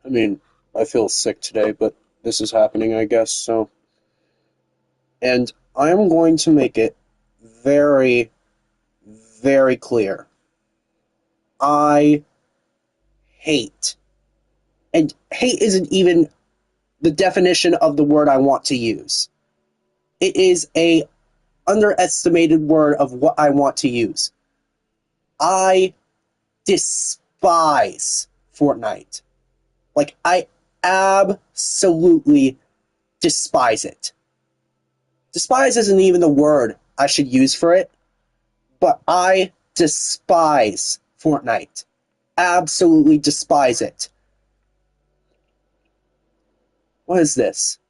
I mean, I feel sick today, but this is happening, I guess, so. And I am going to make it very, very clear. I hate, and hate isn't even the definition of the word I want to use. It is a underestimated word of what I want to use. I despise Fortnite. Like, I absolutely despise it. Despise isn't even the word I should use for it, but I despise Fortnite. Absolutely despise it. What is this?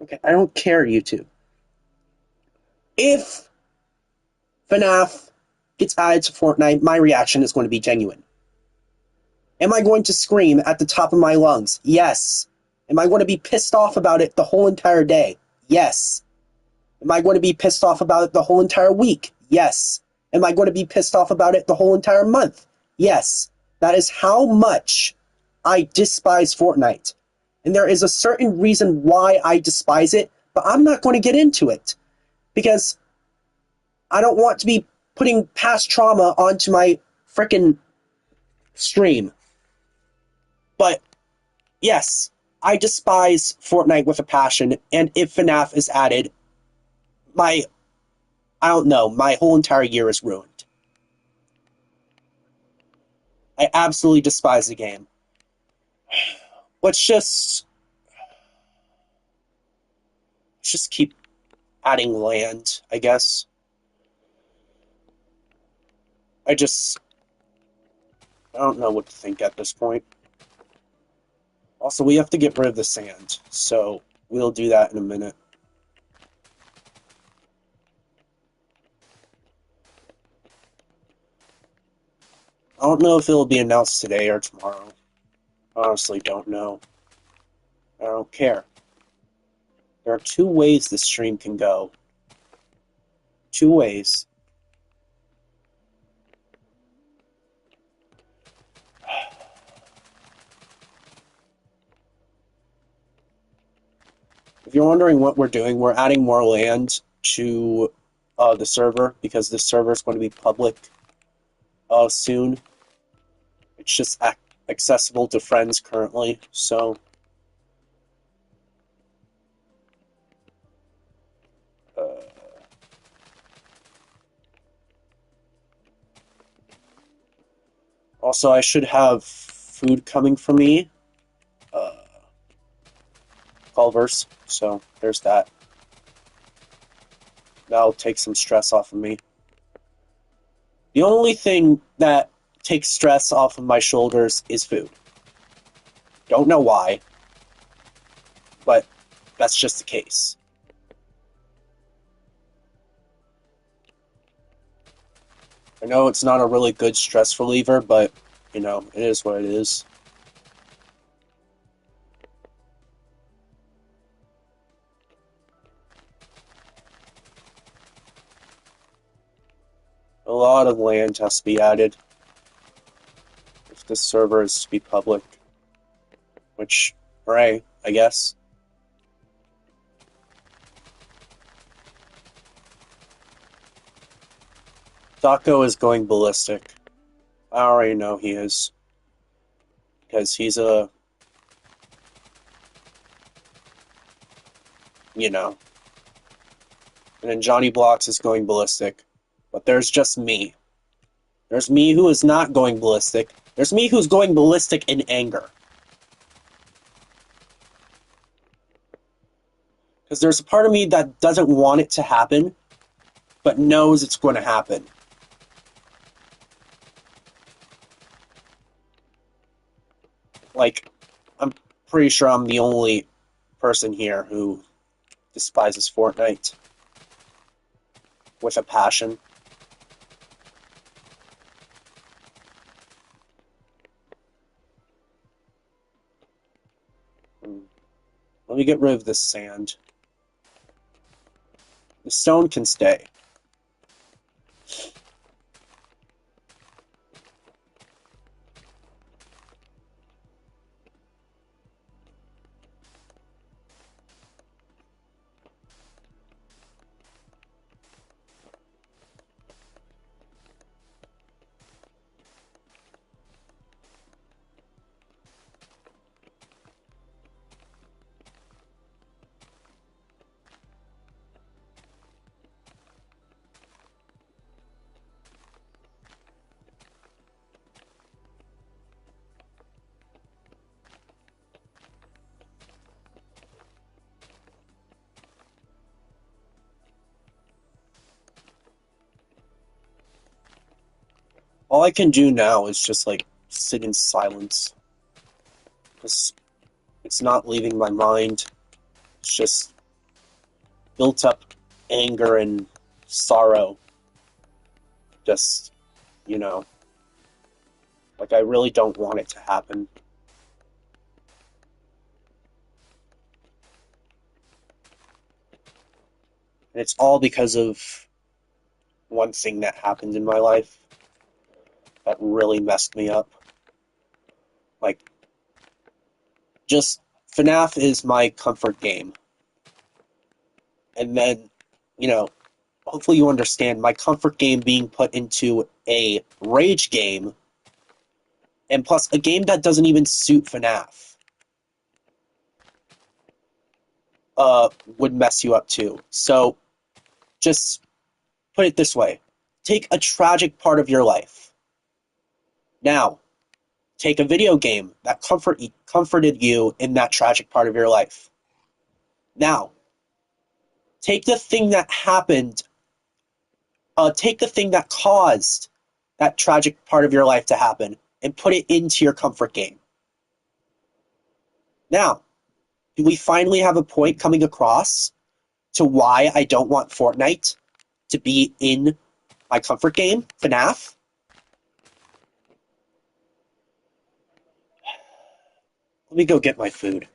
Okay, I don't care, YouTube. If FNAF gets added to Fortnite, my reaction is going to be genuine. Am I going to scream at the top of my lungs? Yes. Am I going to be pissed off about it the whole entire day? Yes. Am I going to be pissed off about it the whole entire week? Yes. Am I going to be pissed off about it the whole entire month? Yes. That is how much I despise Fortnite. And there is a certain reason why I despise it, but I'm not going to get into it. Because I don't want to be putting past trauma onto my frickin' stream. But yes, I despise Fortnite with a passion, and if FNAF is added, I don't know, my whole entire year is ruined. I absolutely despise the game. Let's just keep adding land, I guess. I don't know what to think at this point. Also, we have to get rid of the sand, so we'll do that in a minute. I don't know if it'll be announced today or tomorrow. Honestly, don't know. I don't care. There are two ways this stream can go. Two ways. If you're wondering what we're doing, we're adding more land to the server because this server is going to be public soon. It's just accessible to friends currently, so also I should have food coming for me, Culver's, so there's that. That'll take some stress off of me. The only thing that takes stress off of my shoulders is food. Don't know why, but that's just the case. I know it's not a really good stress reliever, but, you know, it is what it is. A lot of land has to be added if this server is to be public. Which, hooray, I guess. Taco is going ballistic. I already know he is. Because he's a... You know. And then Johnny Blocks is going ballistic. But there's just me. There's me who is not going ballistic. There's me who's going ballistic in anger. Because there's a part of me that doesn't want it to happen, but knows it's going to happen. Like, I'm pretty sure I'm the only person here who despises Fortnite with a passion. Let me get rid of this sand. The stone can stay. All I can do now is just like sit in silence. Because it's not leaving my mind. It's just built up anger and sorrow. Just, you know, like I really don't want it to happen. And it's all because of one thing that happened in my life that really messed me up. Like, just FNAF is my comfort game. And then, you know, hopefully you understand my comfort game being put into a rage game, and plus a game that doesn't even suit FNAF, would mess you up too. So just put it this way. Take a tragic part of your life. Now, take a video game that comforted you in that tragic part of your life. Now, take the thing that happened, take the thing that caused that tragic part of your life to happen and put it into your comfort game. Now, do we finally have a point coming across to why I don't want Fortnite to be in my comfort game, FNAF? Let me go get my food.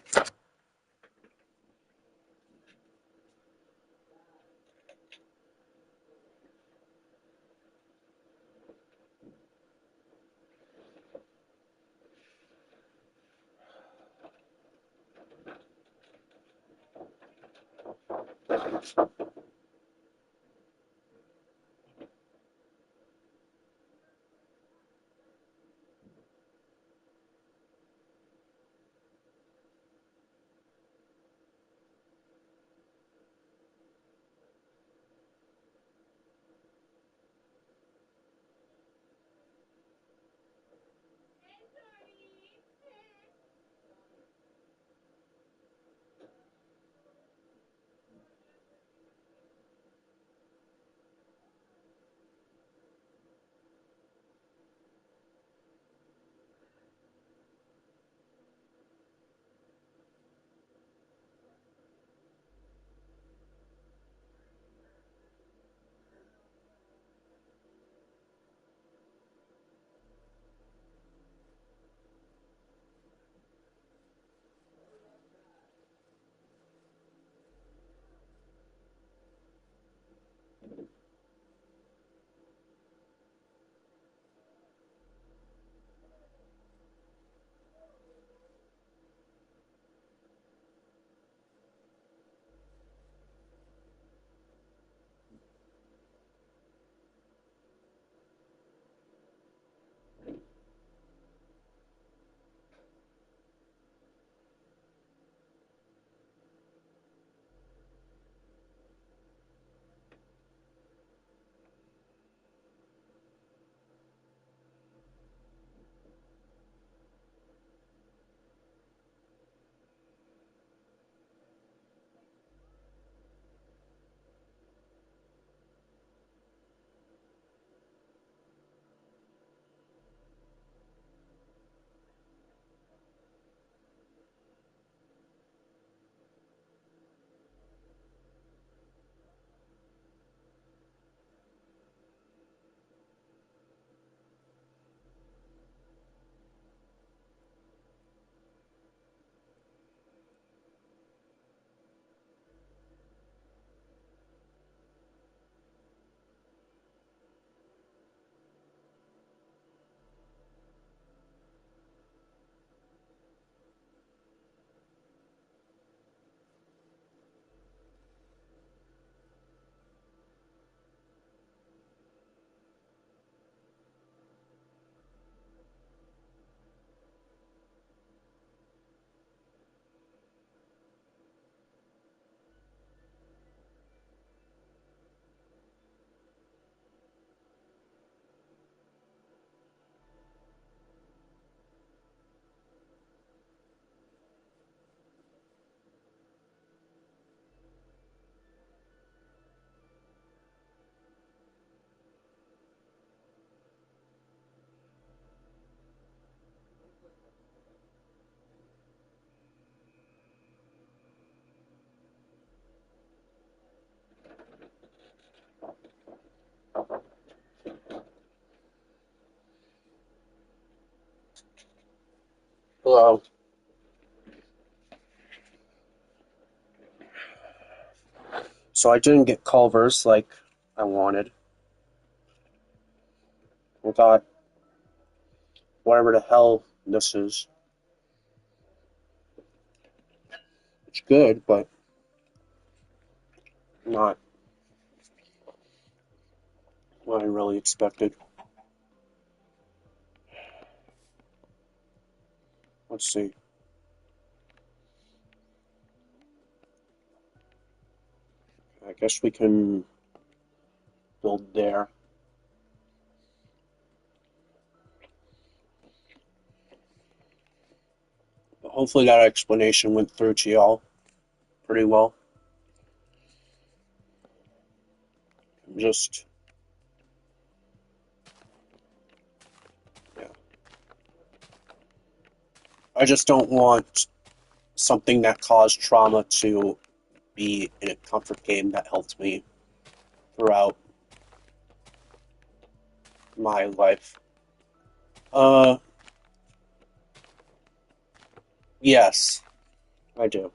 Hello. So I didn't get Culver's like I wanted. I got whatever the hell this is. It's good, but not what I really expected. Let's see. I guess we can build there. But hopefully that explanation went through to y'all pretty well. Just, yeah. I just don't want something that caused trauma to be in a comfort game that helped me throughout my life. Yes, I do.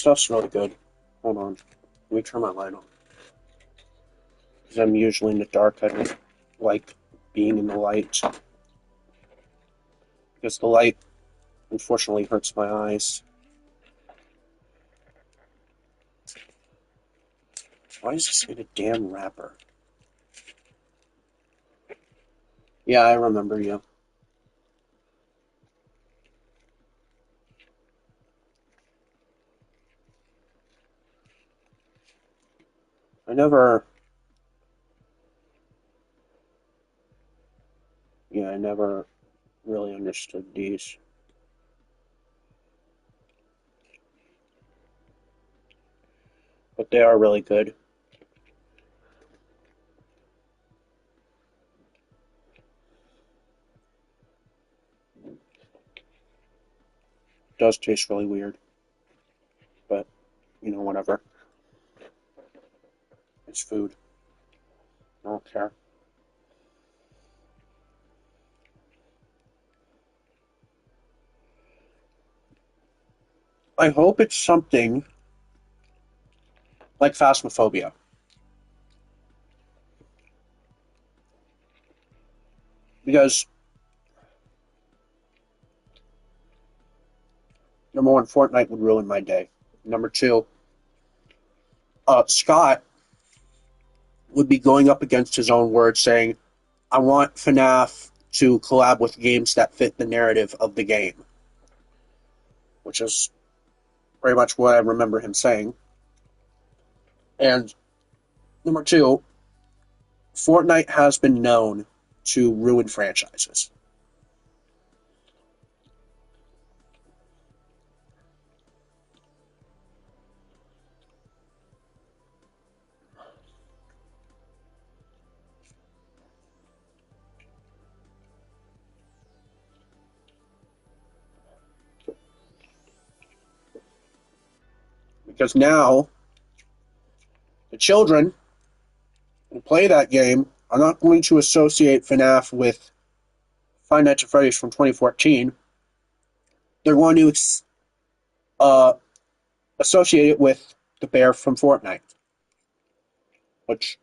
Stuff's really good. Hold on. Let me turn my light on. Because I'm usually in the dark. I don't like being in the light. Because the light, unfortunately, hurts my eyes. Why is this in a damn wrapper? Yeah, I remember you. I never... Yeah, I never really understood these. But they are really good. It does taste really weird. But, whatever. It's food. I don't care. I hope it's something like Phasmophobia. Because, number one, Fortnite would ruin my day. Number two, Scott would be going up against his own word saying, I want FNAF to collab with games that fit the narrative of the game. Which is very much what I remember him saying. And number two, Fortnite has been known to ruin franchises. Because now, the children who play that game are not going to associate FNAF with Five Nights at Freddy's from 2014. They're going to uh, associate it with the bear from Fortnite. Which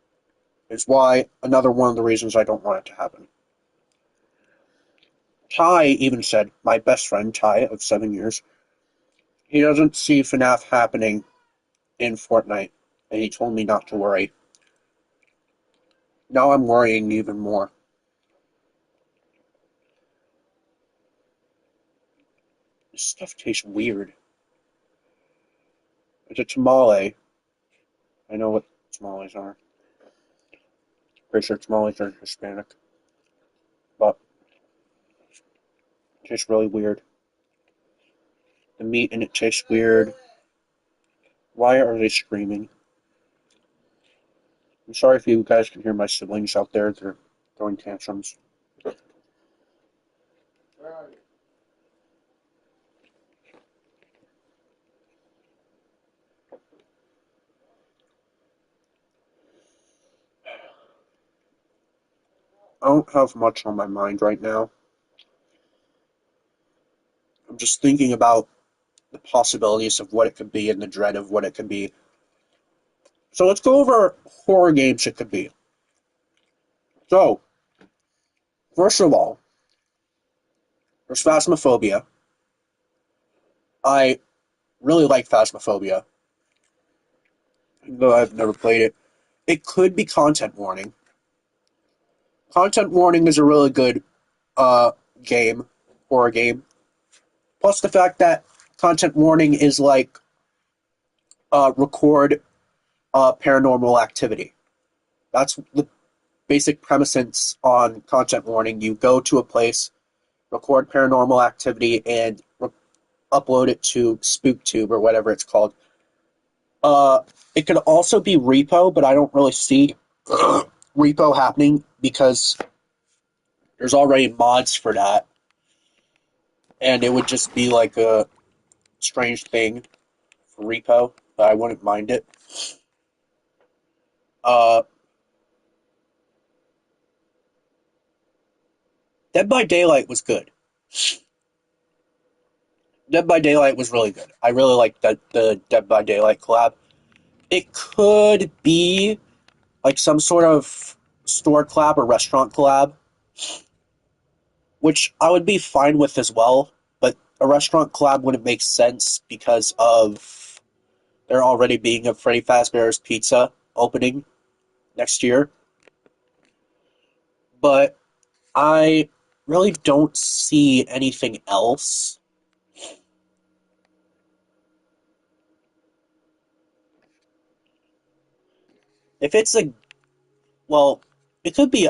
is why another one of the reasons I don't want it to happen. Ty even said, my best friend, Ty, of 7 years, he doesn't see FNAF happening in Fortnite, and he told me not to worry. Now I'm worrying even more. This stuff tastes weird. It's a tamale. I know what tamales are. Pretty sure tamales are Hispanic. But tastes really weird. The meat in it tastes weird. Why are they screaming? I'm sorry if you guys can hear my siblings out there. They're throwing tantrums. I don't have much on my mind right now. I'm just thinking about the possibilities of what it could be and the dread of what it could be. So let's go over horror games it could be. So, first of all, there's Phasmophobia. I really like Phasmophobia, though I've never played it. It could be Content Warning. Content Warning is a really good uh, game, horror game. Plus the fact that Content Warning is like record paranormal activity. That's the basic premise on Content Warning. You go to a place, record paranormal activity, and upload it to SpookTube or whatever it's called. Uh, it could also be repo, but I don't really see repo happening because there's already mods for that, and it would just be like a strange thing for repo, but I wouldn't mind it. Uh, Dead by Daylight was good. Dead by Daylight was really good. I really liked the Dead by Daylight collab. It could be like some sort of store collab or restaurant collab, which I would be fine with as well. But a restaurant collab wouldn't make sense because of there already being a Freddy Fazbear's Pizza opening next year. But I really don't see anything else. If it's a, well, it could be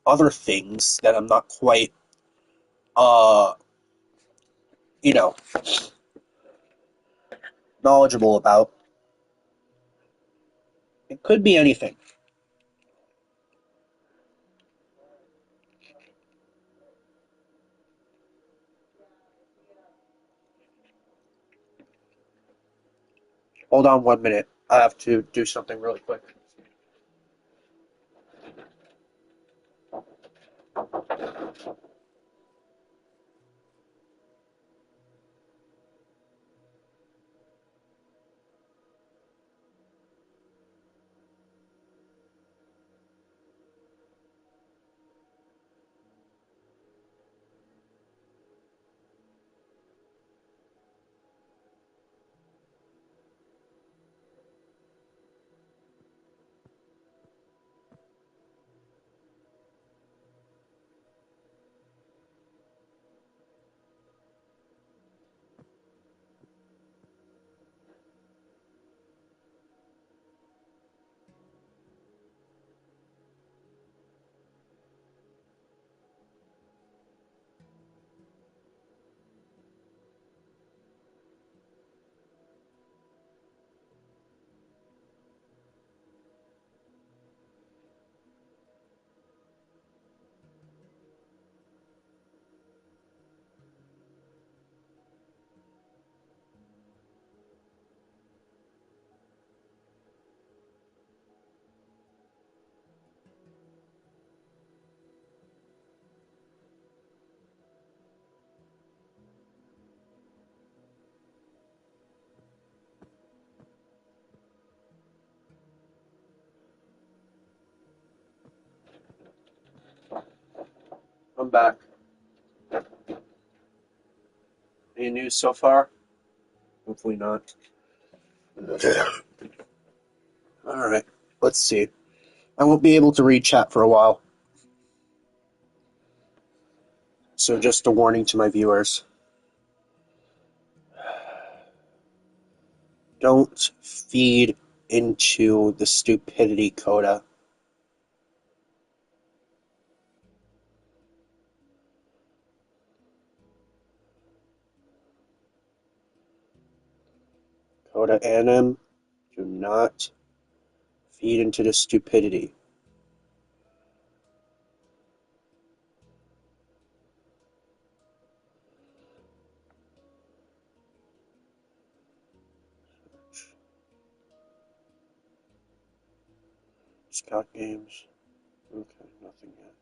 other things that I'm not quite, uh, you know, knowledgeable about. It could be anything. Hold on 1 minute. I have to do something really quick. I'm back. Any news so far? Hopefully not. Alright, let's see. I won't be able to read chat for a while. So just a warning to my viewers. Don't feed into the stupidity coda. Coda anim, do not feed into the stupidity. Scott Games. Okay, nothing yet.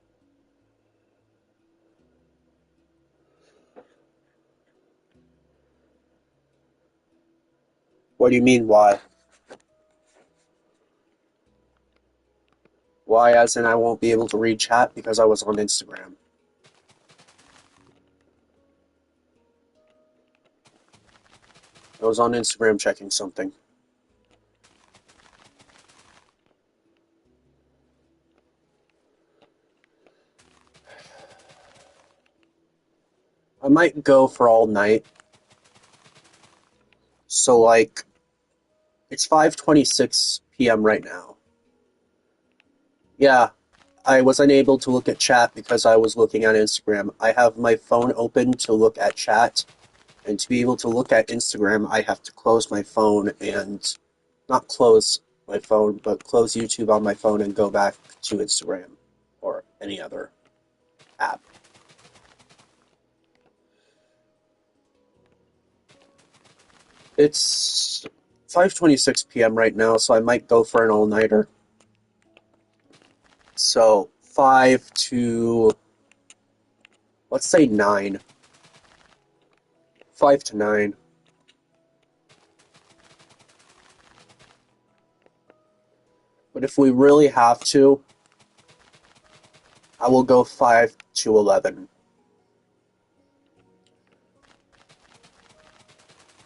What do you mean, why? Why, as in I won't be able to read chat because I was on Instagram? I was on Instagram checking something. I might go for all night. So, like, it's 5:26 p.m. right now. Yeah, I was unable to look at chat because I was looking at Instagram. I have my phone open to look at chat, and to be able to look at Instagram, I have to close my phone and not close my phone, but close YouTube on my phone and go back to Instagram or any other app. It's 5:26 p.m. right now, so I might go for an all-nighter. So 5 to, let's say 9. 5 to 9. But if we really have to, I will go 5 to 11.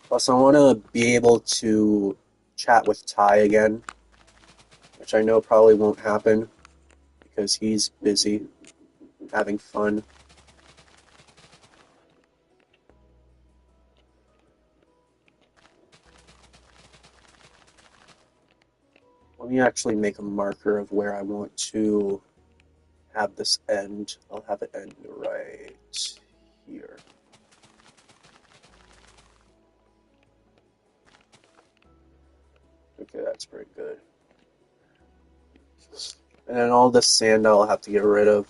Plus, I want to be able to chat with Ty again, which I know probably won't happen because he's busy having fun. Let me actually make a marker of where I want to have this end. I'll have it end right here. Okay, that's pretty good. And then all this sand I'll have to get rid of.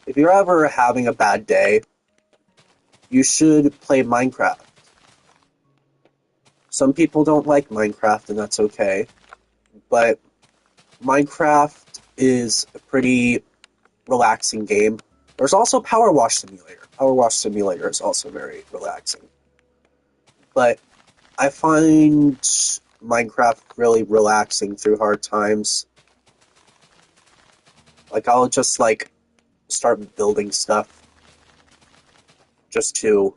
If you're ever having a bad day, you should play Minecraft. Some people don't like Minecraft, and that's okay. But Minecraft is a pretty relaxing game. There's also Power Wash Simulator. Power Wash Simulator is also very relaxing. But I find Minecraft really relaxing through hard times. Like, I'll just, like, start building stuff just to,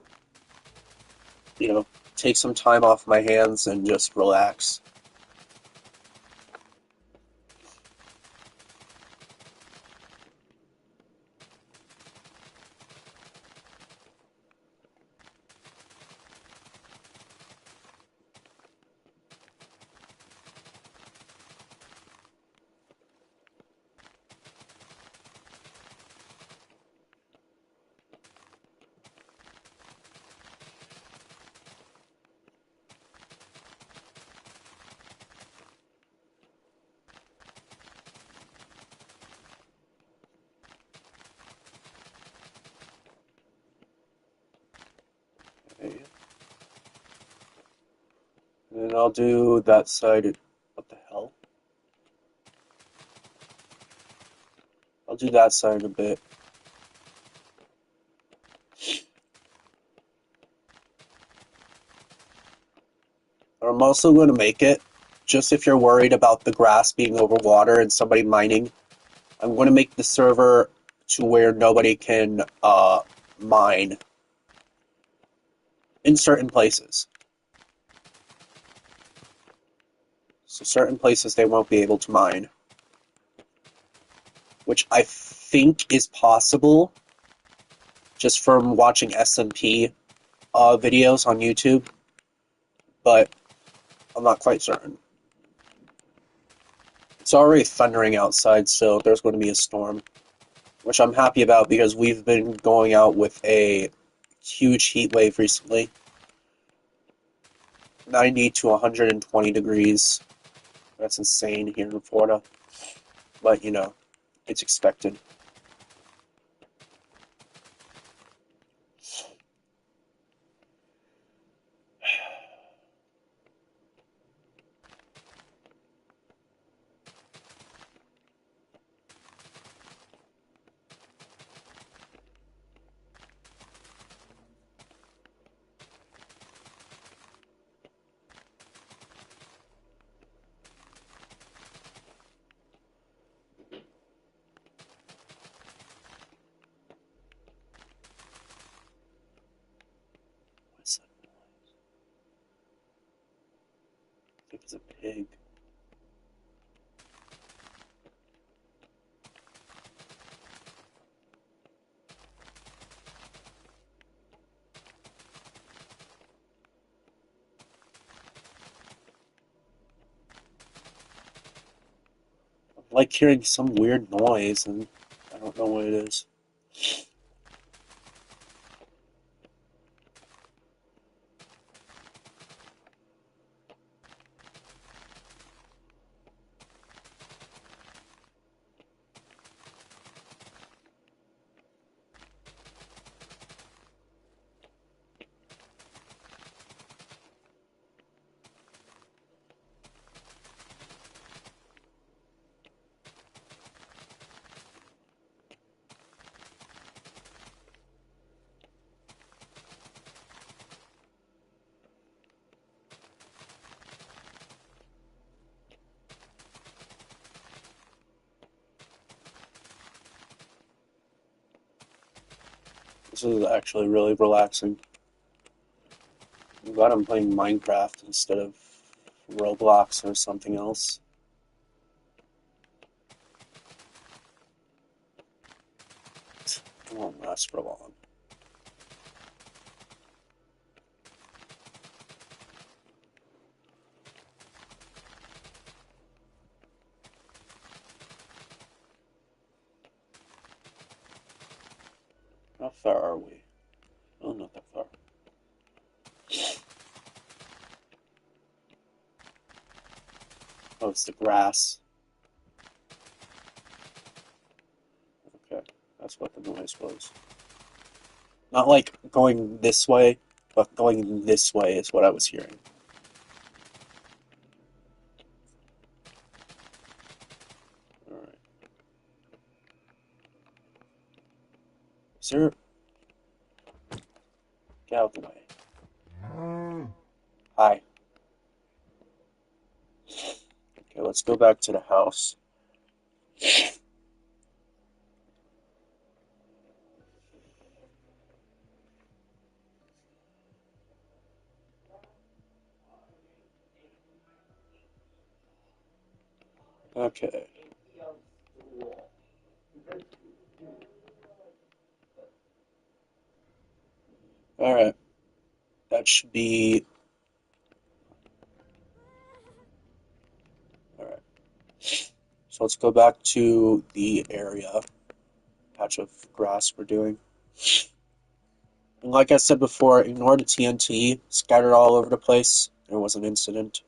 you know, take some time off my hands and just relax. Okay. And I'll do that side. What the hell? I'll do that side a bit. I'm also going to make it, just if you're worried about the grass being over water and somebody mining, I'm going to make the server to where nobody can mine in certain places. So certain places they won't be able to mine, which I think is possible just from watching SMP videos on YouTube, but I'm not quite certain. It's already thundering outside, so there's going to be a storm, which I'm happy about because we've been going out with a huge heat wave recently. 90 to 120 degrees. That's insane here in Florida. But, you know, it's expected. What's that noise? I think it's a pig. I'm like hearing some weird noise, and I don't know what it is. This is actually really relaxing. I'm glad I'm playing Minecraft instead of Roblox or something else. It won't last for long. How far are we? Oh, not that far. Oh, it's the grass. Okay, that's what the noise was. Not like going this way, but going this way is what I was hearing. Alright. Is there... Get out of the way. Hi. Okay, let's go back to the house. Okay. Alright. That should be... Alright. So let's go back to the area. Patch of grass we're doing. And like I said before, ignore the TNT scattered all over the place. There was an incident.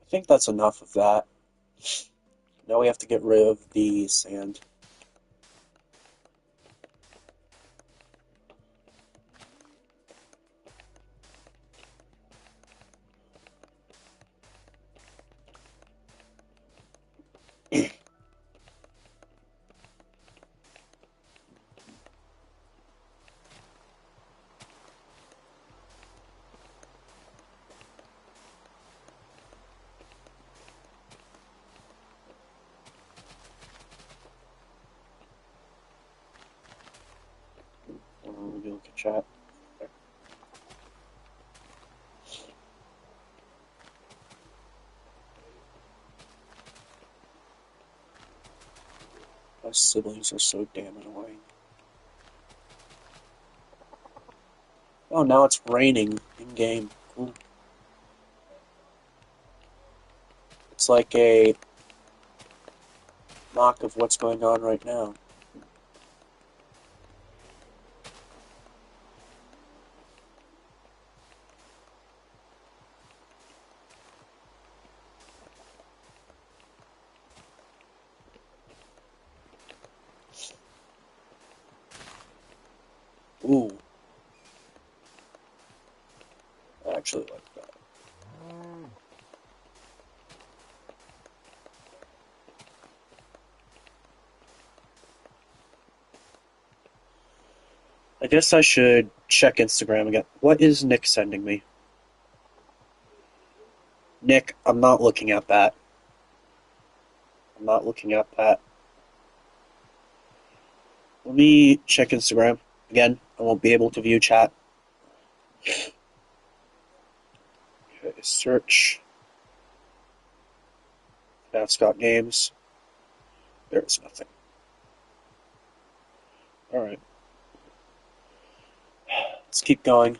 I think that's enough of that. Now we have to get rid of the sand. chat. My siblings are so damn annoying. Oh, now it's raining in-game. Cool. It's like a mock of what's going on right now. Ooh. I actually like that. I guess I should check Instagram again. What is Nick sending me? Nick, I'm not looking at that. I'm not looking at that. Let me check Instagram. Again, I won't be able to view chat. Okay, search. FNAF Scott Games. There is nothing. Alright. Let's keep going.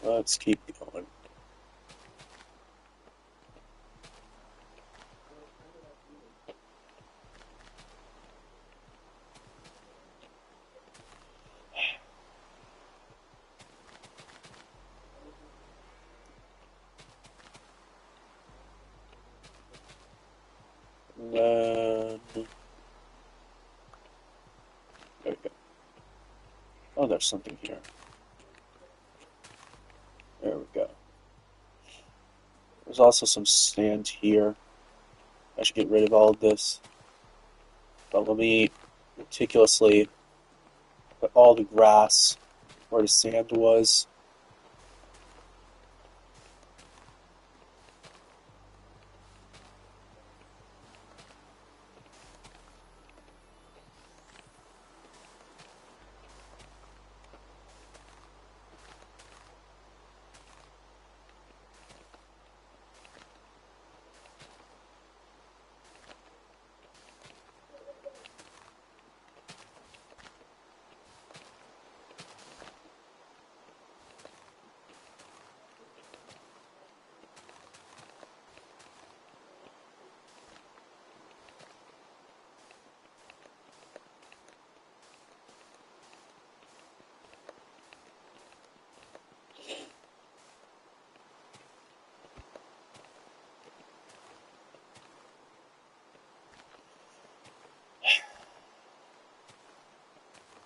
Let's keep going. And then... There we go. Oh, there's something here. There we go. There's also some sand here. I should get rid of all of this. But let me meticulously put all the grass where the sand was.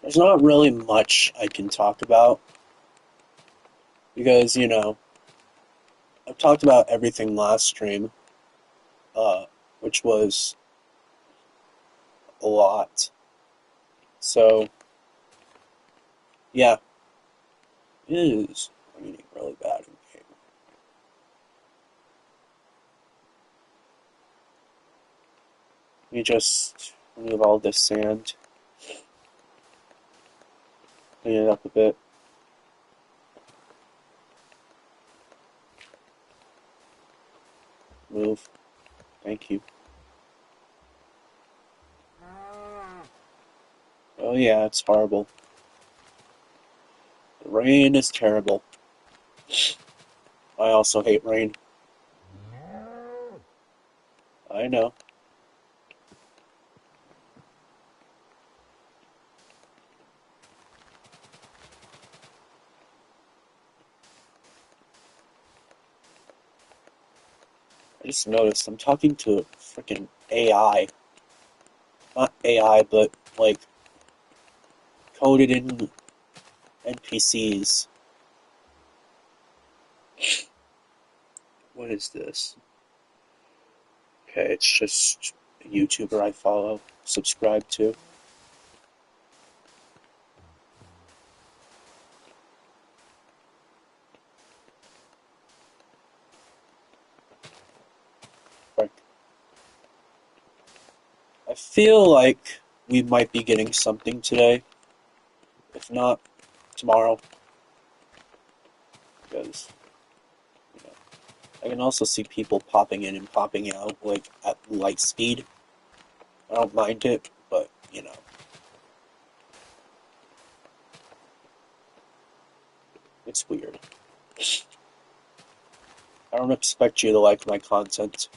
There's not really much I can talk about because, you know, I've talked about everything last stream, which was a lot. So, yeah, it is raining really bad in game. Let me just remove all this sand, clean it up a bit. Move. Thank you. Oh yeah, it's horrible. The rain is terrible. I also hate rain. I know. I just noticed I'm talking to a freaking AI. Not AI, but like coded in NPCs. What is this? Okay, it's just a YouTuber I follow, subscribe to. Frick. I feel like we might be getting something today. If not, tomorrow. Because, you know, I can also see people popping in and popping out, like, at light speed. I don't mind it, but, you know. It's weird. I don't expect you to like my content,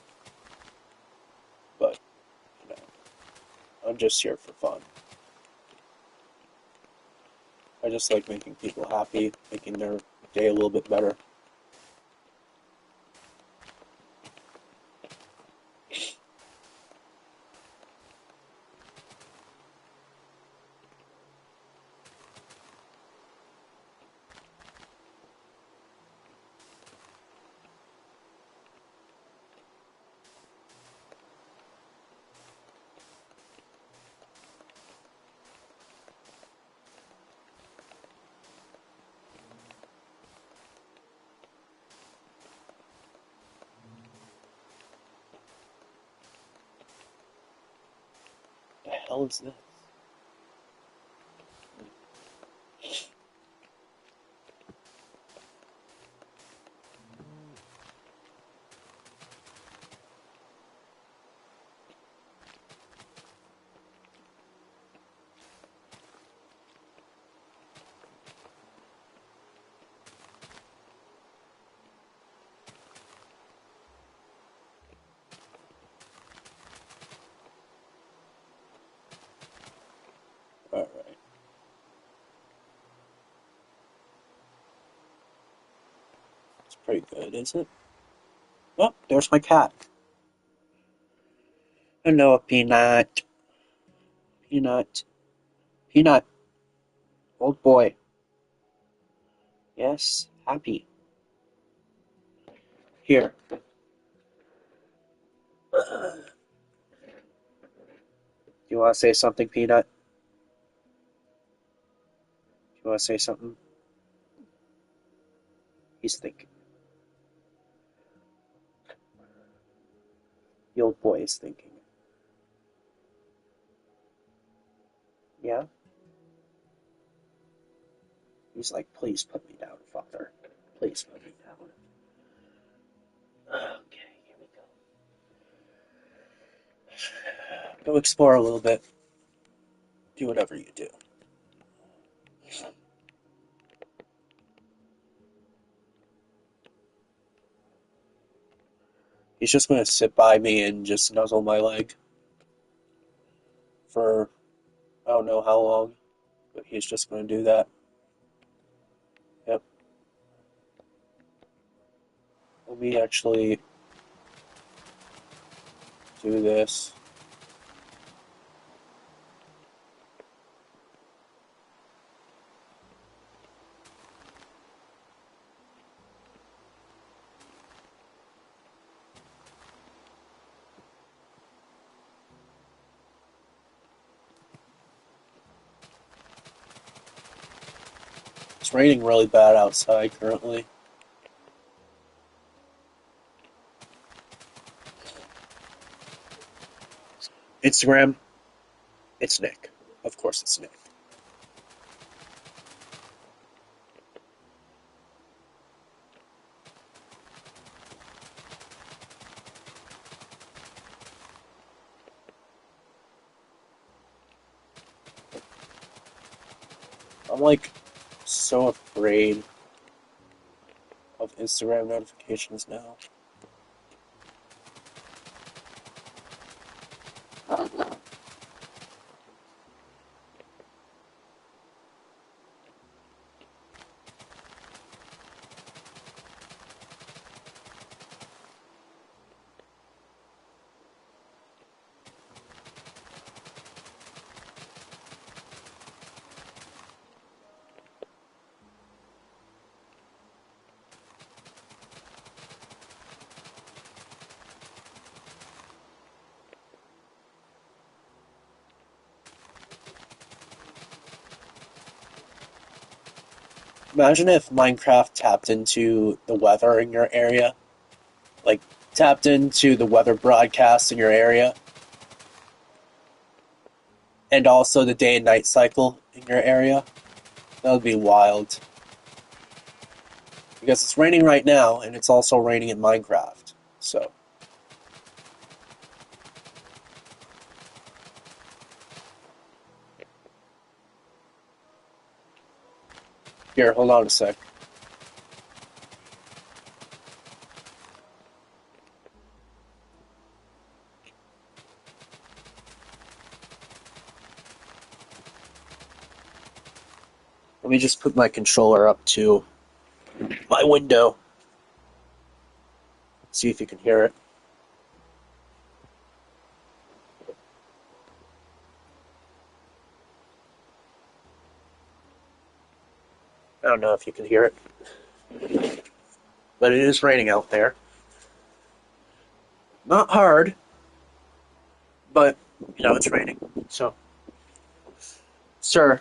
but, you know, I'm just here for fun. I just like making people happy, making their day a little bit better. The hell is this? Alright. It's pretty good, isn't it? Oh, there's my cat. Hello, Peanut. Peanut. Peanut. Old boy. Yes, happy. Here. You want to say something, Peanut? You want to say something? He's thinking. The old boy is thinking. Yeah? He's like, please put me down, father. Please put me down. Okay, here we go. Go explore a little bit. Do whatever you do. He's just going to sit by me and just nuzzle my leg for I don't know how long, but he's just going to do that. Yep. Let me actually do this. It's raining really bad outside currently. Instagram, it's Nick. Of course it's Nick. I'm like so afraid of Instagram notifications now. Imagine if Minecraft tapped into the weather in your area. Like, tapped into the weather broadcast in your area. and also the day and night cycle in your area. That would be wild. Because it's raining right now, and it's also raining in Minecraft. So. Here, hold on a sec. Let me just put my controller up to my window. See if you can hear it. I don't know if you can hear it. But it is raining out there. Not hard, but, it's raining. So, sir,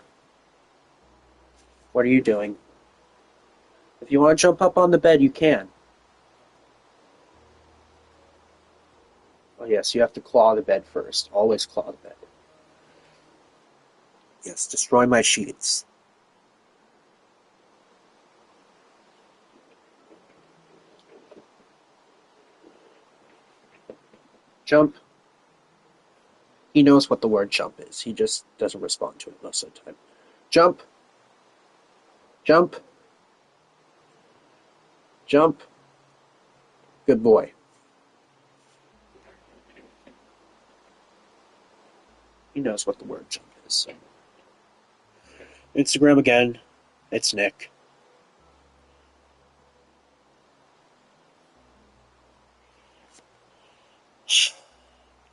what are you doing? If you want to jump up on the bed, you can. Oh, yes, you have to claw the bed first. Always claw the bed. Yes, destroy my sheets. Jump. He knows what the word jump is. He just doesn't respond to it most of the time. Jump. Jump. Jump. Good boy. He knows what the word jump is. So. Instagram again. It's Nick.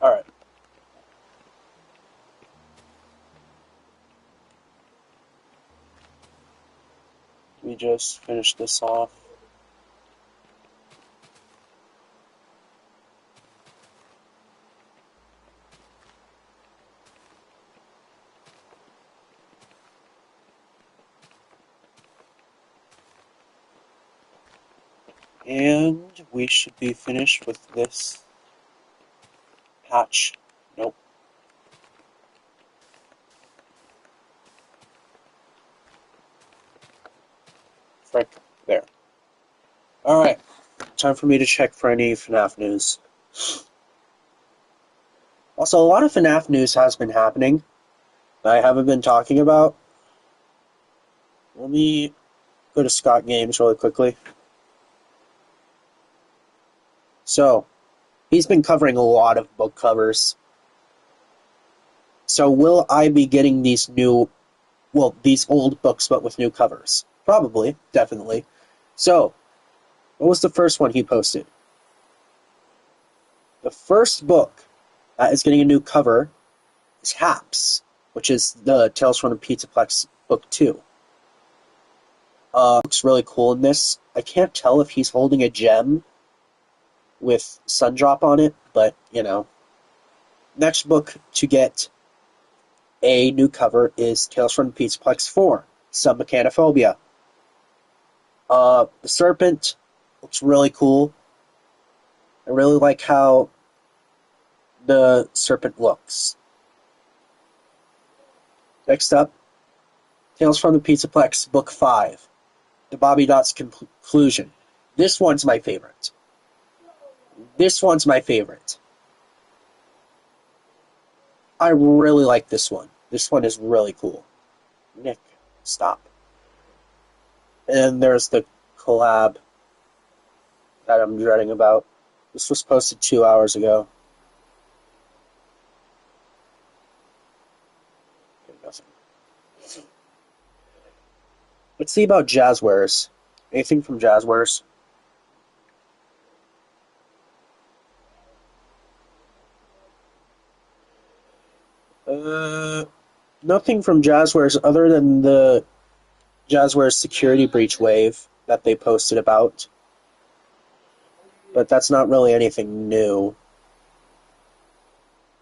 Alright. We just finish this off. And we should be finished with this hatch. Nope. Frick. There. Alright. Time for me to check for any FNAF news. Also, a lot of FNAF news has been happening that I haven't been talking about. Let me go to Scott Games really quickly. So, he's been covering a lot of book covers. So, will I be getting these old books but with new covers? Probably, definitely. So, what was the first one he posted? The first book that is getting a new cover is Haps, which is the Tales from the Pizzaplex book 2. Looks really cool in this. I can't tell if he's holding a gem with Sundrop on it, but, Next book to get a new cover is Tales from the Pizzaplex 4, Submechanophobia. The Serpent looks really cool. I really like how the Serpent looks. Next up, Tales from the Pizzaplex Book 5, The Bobby Dots Conclusion. This one's my favorite. I really like this one. This one is really cool. Nick, stop. And there's the collab that I'm dreading about. This was posted 2 hours ago. Okay, nothing. Let's see about Jazzwares. Anything from Jazzwares? Nothing from Jazzwares other than the Jazzwares security breach wave that they posted about. But that's not really anything new.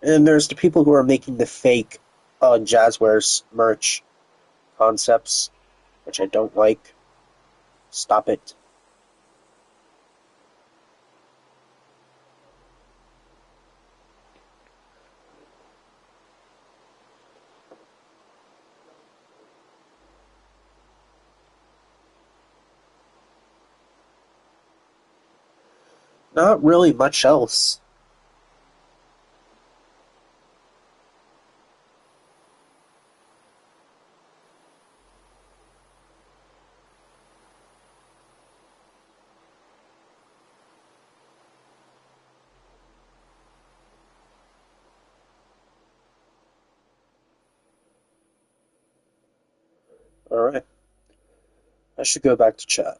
And there's the people who are making the fake Jazzwares merch concepts, which I don't like. Stop it. Not really much else. Alright. I should go back to chat.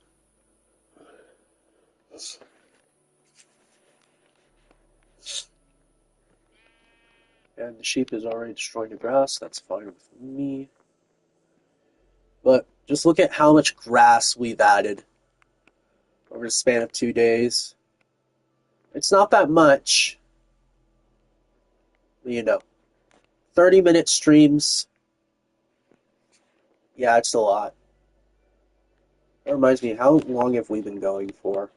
And the sheep is already destroying the grass. That's fine with me. But just look at how much grass we've added over the span of 2 days. It's not that much. You know, 30-minute streams. Yeah, it's a lot. That reminds me, how long have we been going for?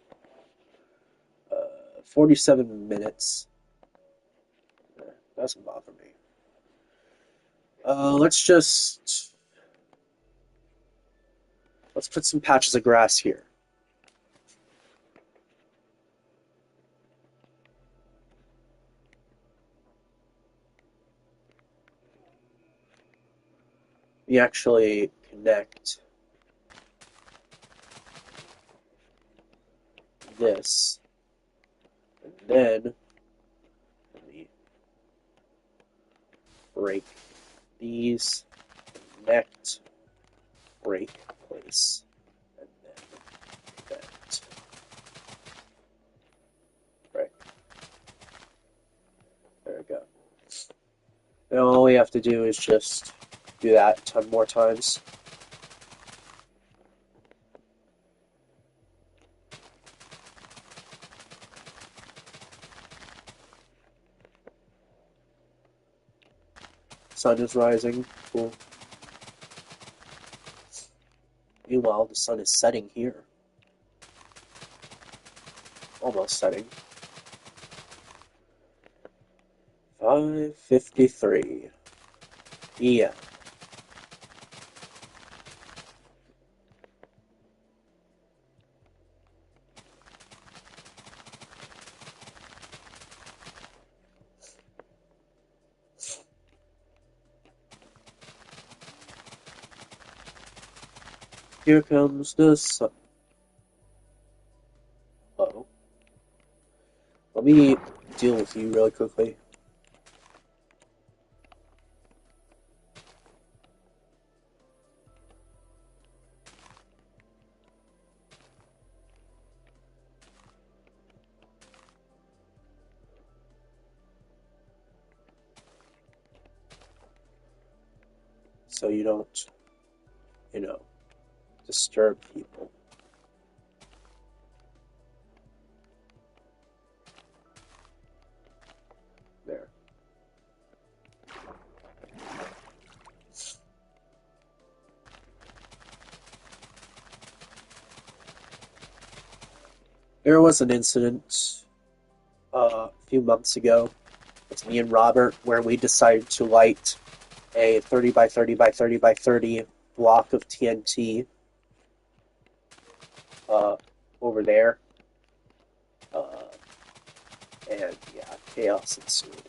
47 minutes. Doesn't bother me. Let's put some patches of grass here. We actually connect this, and then we break these, connect, break, place, and then connect. Right. There we go. Now all we have to do is just do that a ton more times. Sun is rising. Cool. Meanwhile, the sun is setting here. Almost setting. 5:53 p.m. Here comes the sun. Uh-oh. Let me deal with you really quickly. So you don't, disturb people. There. There was an incident a few months ago with me and Robert where we decided to light a 30 by 30 by 30 by 30 block of TNT over there. And yeah, chaos ensued.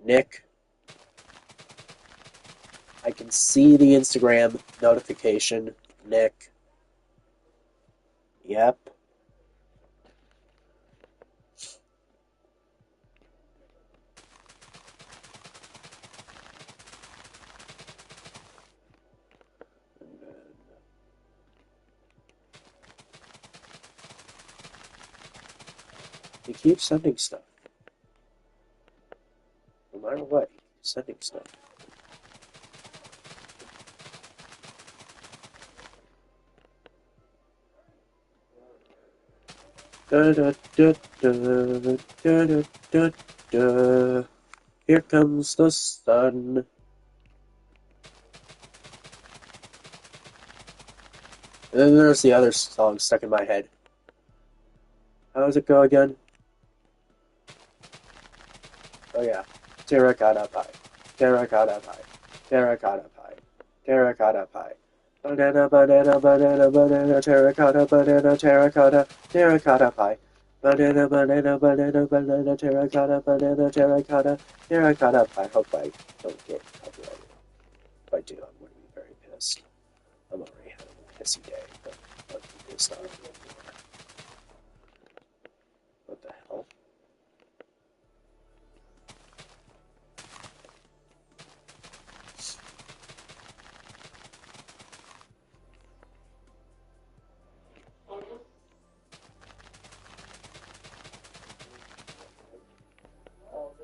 Nick, I can see the Instagram notification. Nick. Yep. He keeps sending stuff. No matter what, he keeps sending stuff. Da, da, da, da, da, da, da, da. Here comes the sun. And then there's the other song stuck in my head. How does it go again? Oh yeah. Terracotta pie. Terracotta pie. Terracotta pie. Terracotta pie. Banana, banana, banana, banana, terracotta, banana, terracotta, terracotta pie. Banana, banana, banana, banana, terracotta, banana, terracotta, terracotta pie. Hope I don't get copyrighted. If I do, I'm going to be very pissed. I'm already having a pissy day, but I'll be pissed off a little more. What the hell?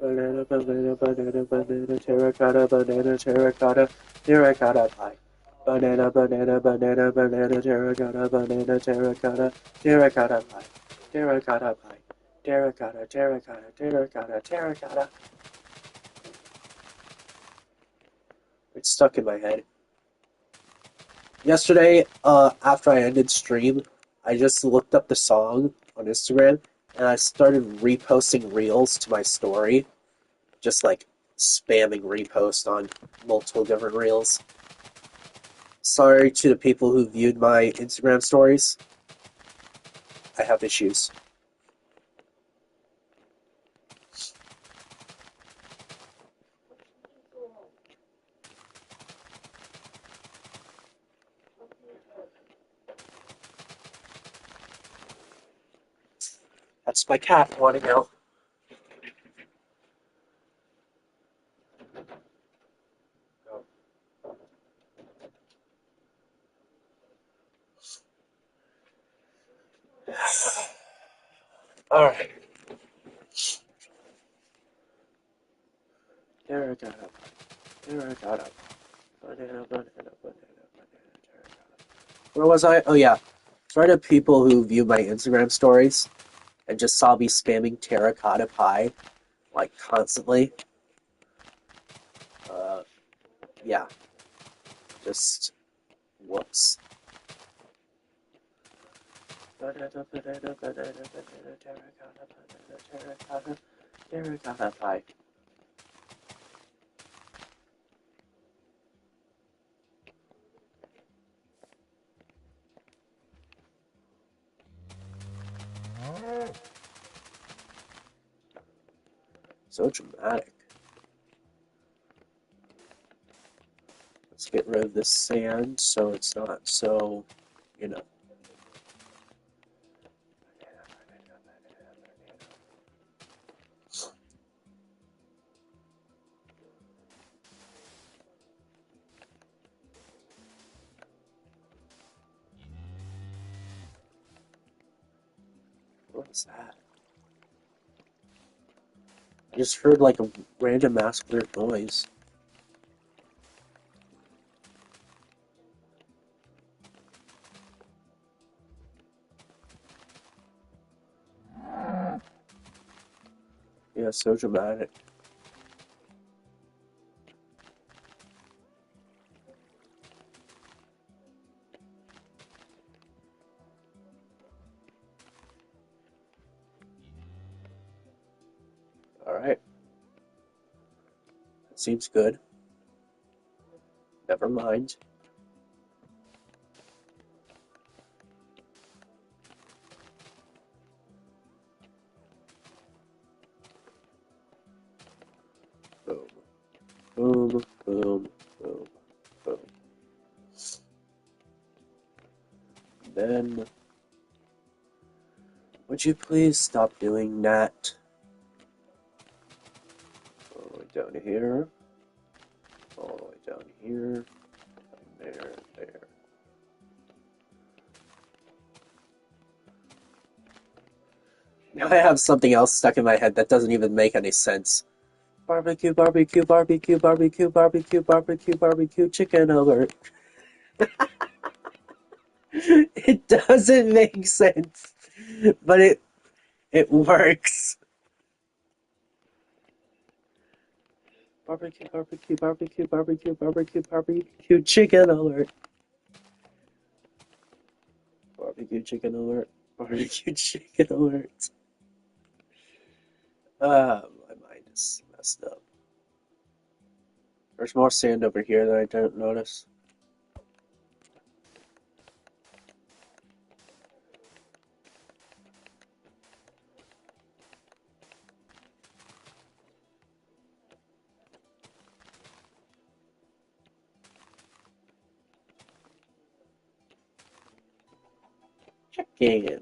Banana, banana, banana, banana, terracotta, banana, terracotta, terracotta pie. Banana, banana, banana, banana, terracotta, banana, terracotta, terracotta pie. Terracotta pie. Terracotta, terracotta, terracotta, terracotta. It's stuck in my head. Yesterday, after I ended stream, I just looked up the song on Instagram and I started reposting reels to my story. Just like spamming repost on multiple different reels. Sorry to the people who viewed my Instagram stories. I have issues. That's my cat wanting out. Alright. There I got up. There I got up. Banana, banana, banana, banana, terracotta. Where was I? Oh yeah. Sorry to people who view my Instagram stories and just saw me spamming terracotta pie like constantly. Yeah. Just whoops. Banana, banana, banana, banana, terracotta, banana, terracotta, terracotta pie. So dramatic. Let's get rid of this sand so it's not so, you know. What was that? I just heard like a random ass weird noise. Yeah, so dramatic. Alright. That seems good. Never mind. Boom. Boom, boom, boom, boom. Then, would you please stop doing that? All the way down here. All the way down here. There, there. Now I have something else stuck in my head that doesn't even make any sense. Barbecue, barbecue, barbecue, barbecue, barbecue, barbecue, barbecue, chicken alert. It doesn't make sense, but it works. Barbecue, barbecue, barbecue, barbecue, barbecue, barbecue, chicken alert. Barbecue chicken alert. Barbecue chicken alert. My mind is messed up. There's more sand over here that I didn't notice. Checking.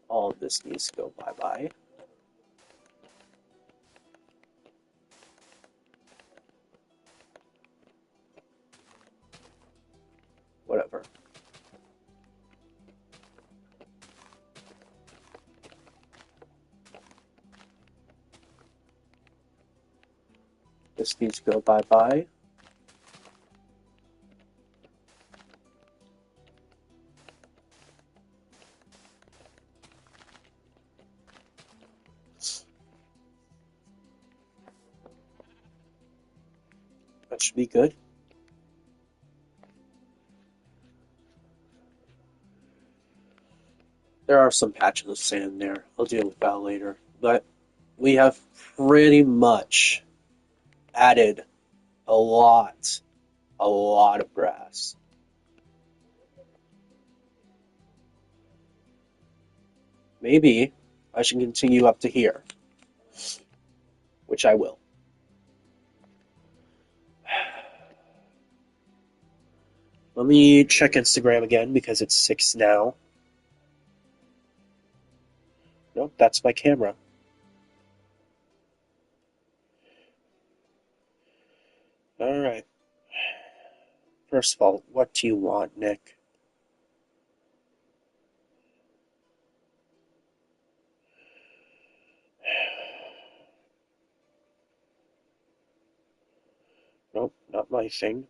All of this needs to go bye-bye. Whatever. This needs to go bye-bye. That should be good. There are some patches of sand there. I'll deal with that later. But we have pretty much added a lot of grass. Maybe I should continue up to here, which I will. Let me check Instagram again because it's 6 now. Nope, that's my camera. Alright. First of all, what do you want, Nick? Nope, not my thing.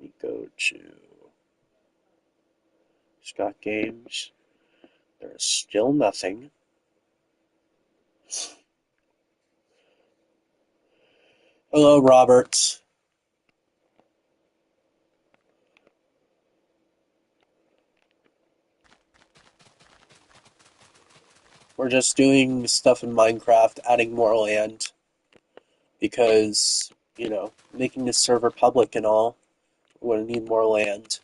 Let me go to Scott Games. There's still nothing. Hello, Robert. We're just doing stuff in Minecraft, adding more land. Because, you know, making this server public and all, we're going to need more land.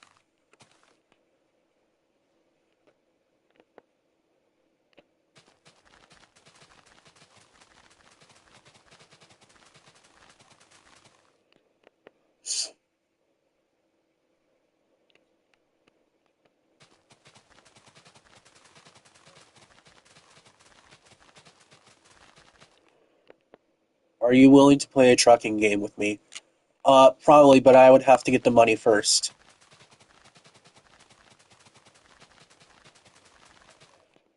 Are you willing to play a trucking game with me? Probably, but I would have to get the money first.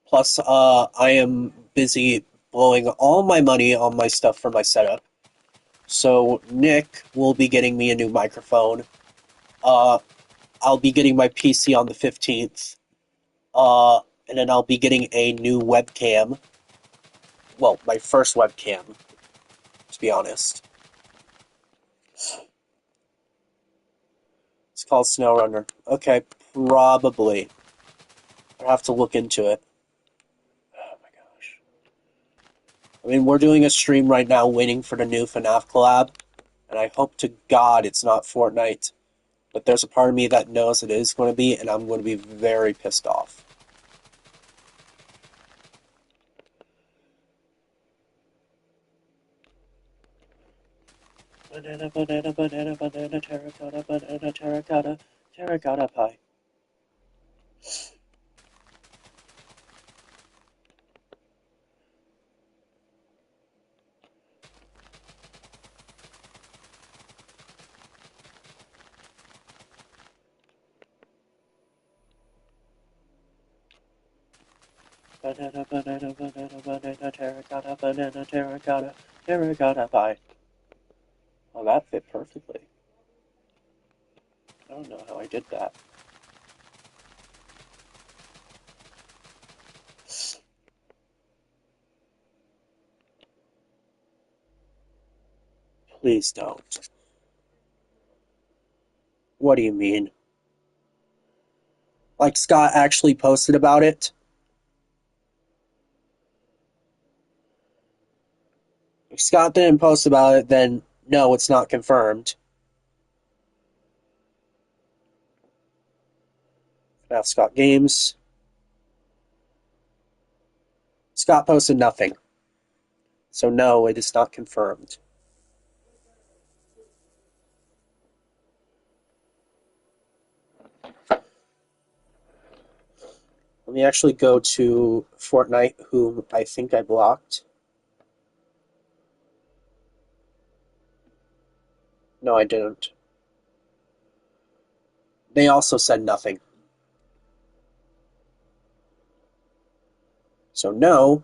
Plus, I am busy blowing all my money on my stuff for my setup. So, Nick will be getting me a new microphone. I'll be getting my PC on the 15th. And then I'll be getting a new webcam. Well, my first webcam, to be honest. It's called SnowRunner. Okay, probably. I'll have to look into it. Oh my gosh. I mean, we're doing a stream right now waiting for the new FNAF collab, and I hope to God it's not Fortnite. But there's a part of me that knows it is going to be, and I'm going to be very pissed off. Banana, banana, banana, banana, terracotta pie. Banana, banana, banana, banana, terracotta pie. Oh, that fit perfectly. I don't know how I did that. Please don't. What do you mean? Like Scott actually posted about it? If Scott didn't post about it, then no, it's not confirmed. Now Scott Games. Scott posted nothing. So no, it is not confirmed. Let me actually go to Fortnite, whom I think I blocked. No, I didn't. They also said nothing. So no,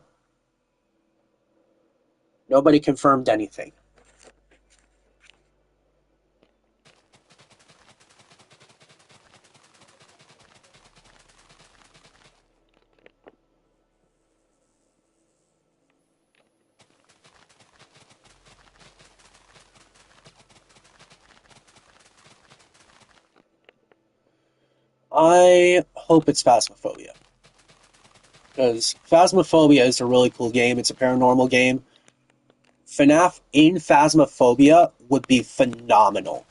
nobody confirmed anything. I hope it's Phasmophobia. Because Phasmophobia is a really cool game. It's a paranormal game. FNAF in Phasmophobia would be phenomenal.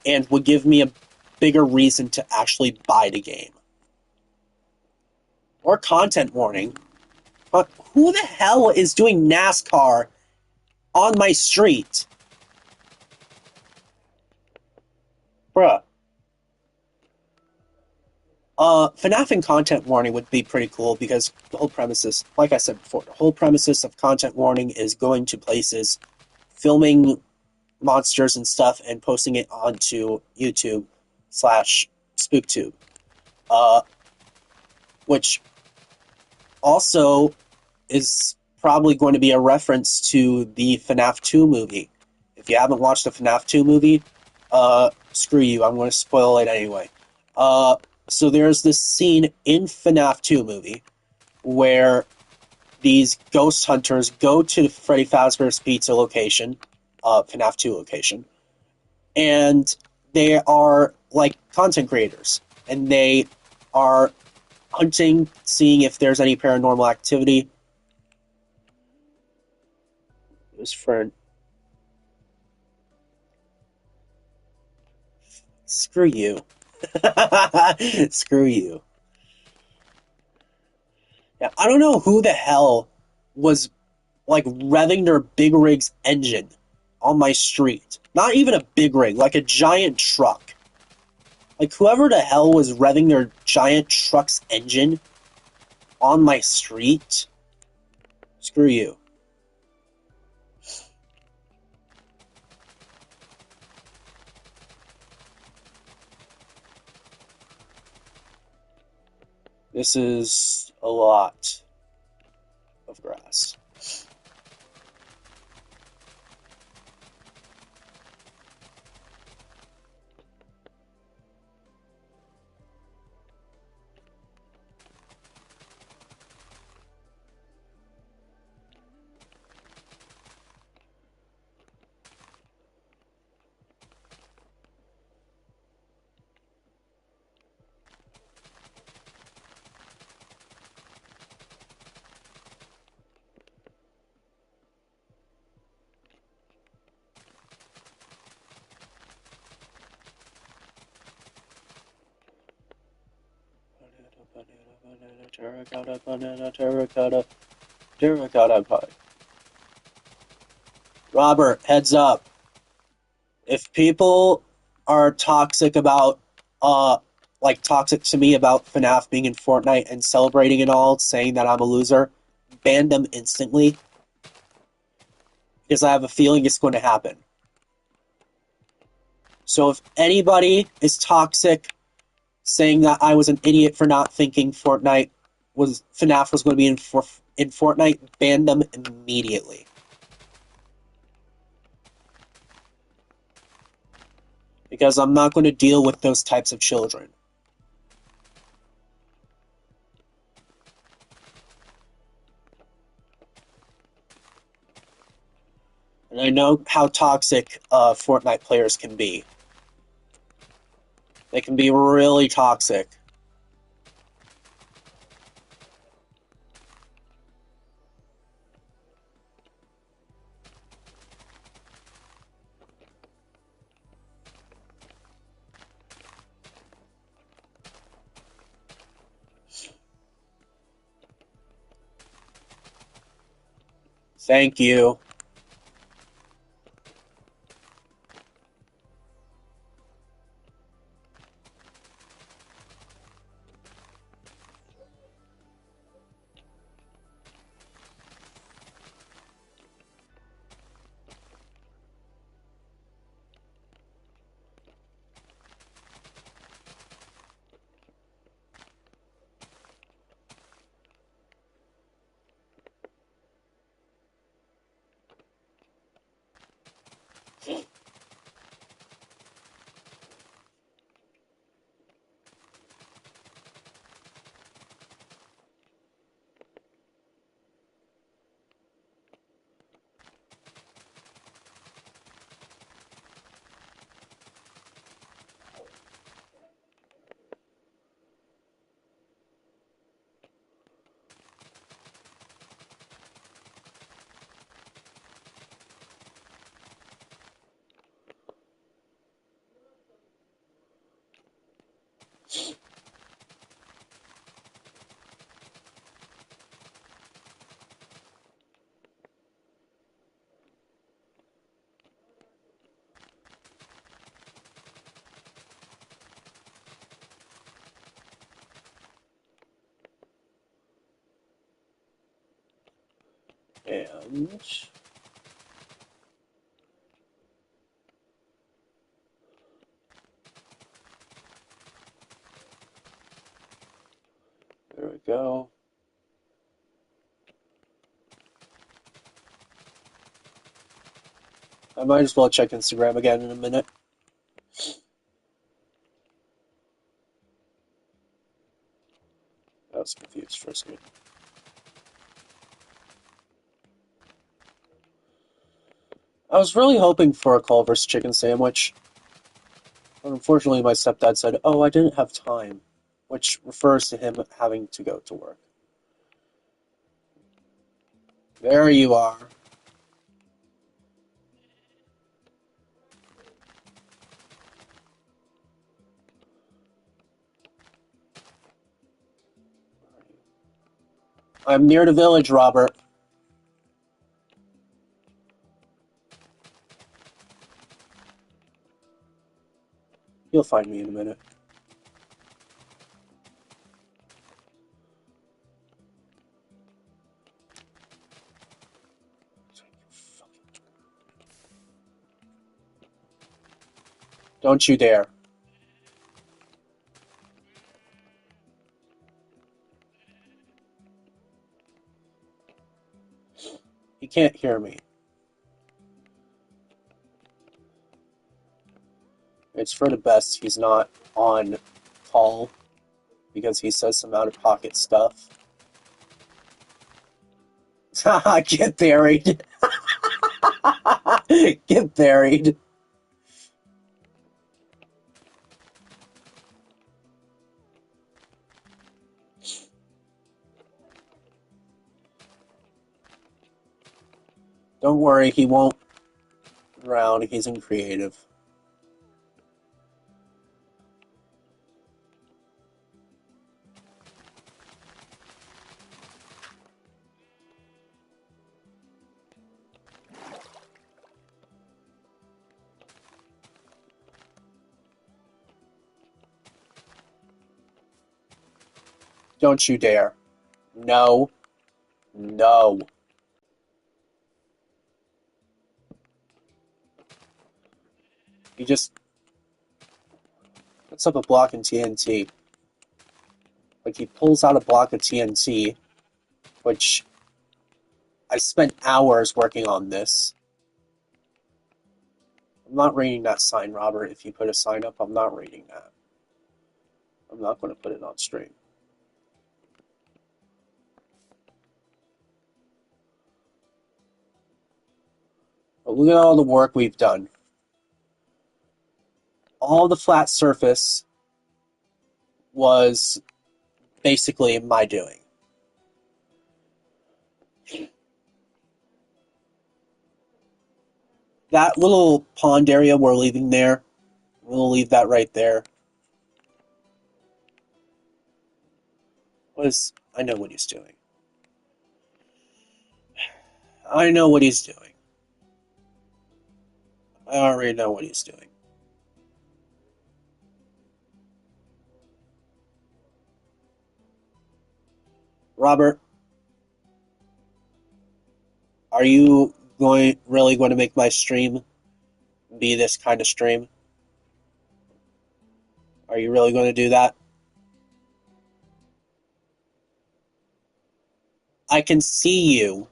And would give me a bigger reason to actually buy the game. Or content warning. But who the hell is doing NASCAR on my street? Bruh. FNAF and content warning would be pretty cool because the whole premises, like I said before, the whole premises of content warning is going to places, filming monsters and stuff, and posting it onto YouTube/SpookTube, which also is probably going to be a reference to the FNAF 2 movie. If you haven't watched the FNAF 2 movie, screw you, I'm going to spoil it anyway. So there's this scene in FNAF 2 movie where these ghost hunters go to Freddy Fazbear's Pizza location, FNAF 2 location, and they are like content creators, and they are hunting, seeing if there's any paranormal activity. It was for screw you. Screw you. Yeah, I don't know who the hell was like revving their big rig's engine on my street. Not even a big rig, like a giant truck. Like whoever the hell was revving their giant truck's engine on my street, screw you. This is a lot of grass. Terracotta, banana, terracotta pie. Robert, heads up. If people are toxic about, like toxic to me about FNAF being in Fortnite and celebrating it all, saying that I'm a loser, ban them instantly. Because I have a feeling it's going to happen. So if anybody is toxic, saying that I was an idiot for not thinking FNAF was going to be in Fortnite, ban them immediately. Because I'm not going to deal with those types of children. And I know how toxic Fortnite players can be. They can be really toxic. Thank you. And there we go. I might as well check Instagram again in a minute. I was confused for a second. I was really hoping for a Culver's chicken sandwich. But unfortunately, my stepdad said, "Oh, I didn't have time," which refers to him having to go to work. There you are. I'm near the village, Robert. You'll find me in a minute. Don't you dare. He can't hear me. It's for the best he's not on call because he says some out-of-pocket stuff. Get buried. Get buried. Don't worry, he won't drown. He's in creative. Don't you dare. No. No. He just puts up a block in TNT. Like, he pulls out a block of TNT, which I spent hours working on this. I'm not reading that sign, Robert. If you put a sign up, I'm not reading that. I'm not going to put it on stream. But look at all the work we've done. All the flat surface was basically my doing. That little pond area we're leaving there, we'll leave that right there. I know what he's doing. I know what he's doing. I already know what he's doing. Robert, are you really going to make my stream be this kind of stream? Are you really going to do that? I can see you.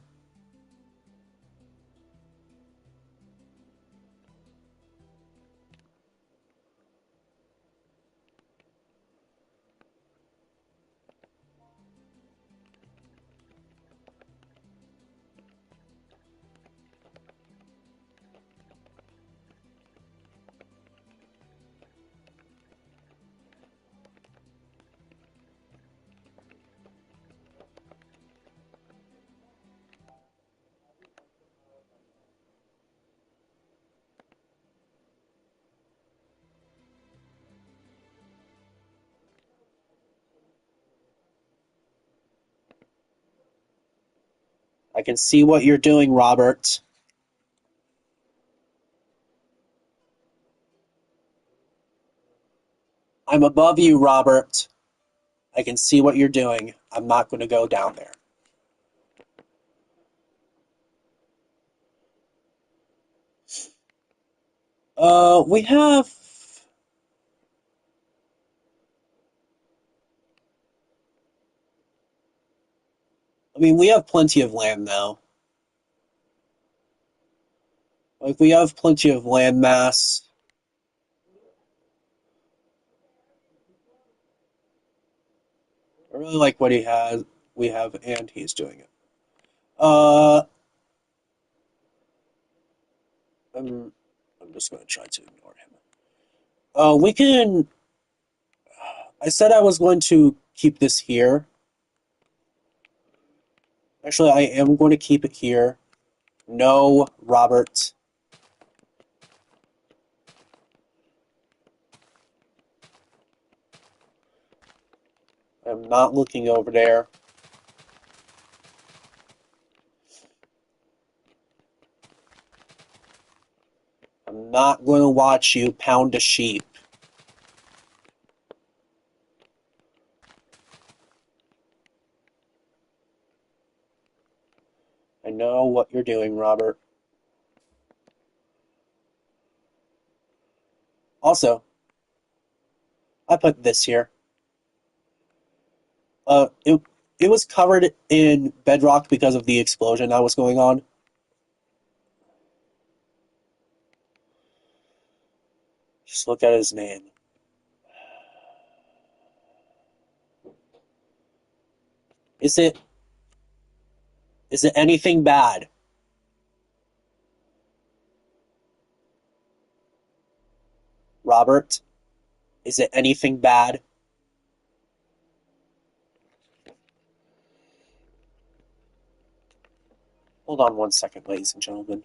I can see what you're doing, Robert. I'm above you, Robert. I can see what you're doing. I'm not going to go down there. We have... I mean, we have plenty of land now. Like, we have plenty of land mass. I really like what we have, and he's doing it. I'm just going to try to ignore him. We can... I said I was going to keep this here. Actually, I am going to keep it here. No, Robert. I'm not looking over there. I'm not going to watch you pound a sheep. I know what you're doing, Robert. Also, I put this here. It was covered in bedrock because of the explosion that was going on. Just look at his name. Is it anything bad? Robert, is it anything bad? Hold on 1 second, ladies and gentlemen.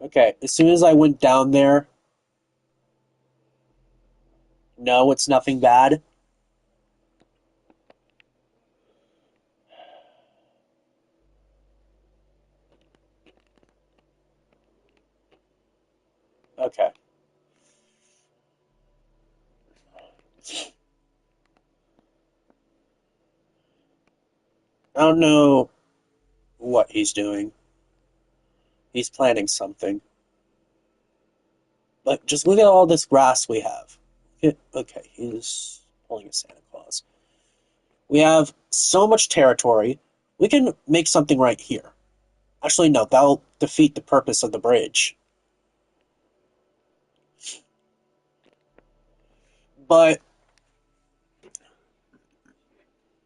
Okay, as soon as I went down there, no, it's nothing bad. Okay. I don't know what he's doing. He's planning something. But just look at all this grass we have. Okay, he's pulling a Santa Claus. We have so much territory. We can make something right here. Actually, no, that'll defeat the purpose of the bridge. But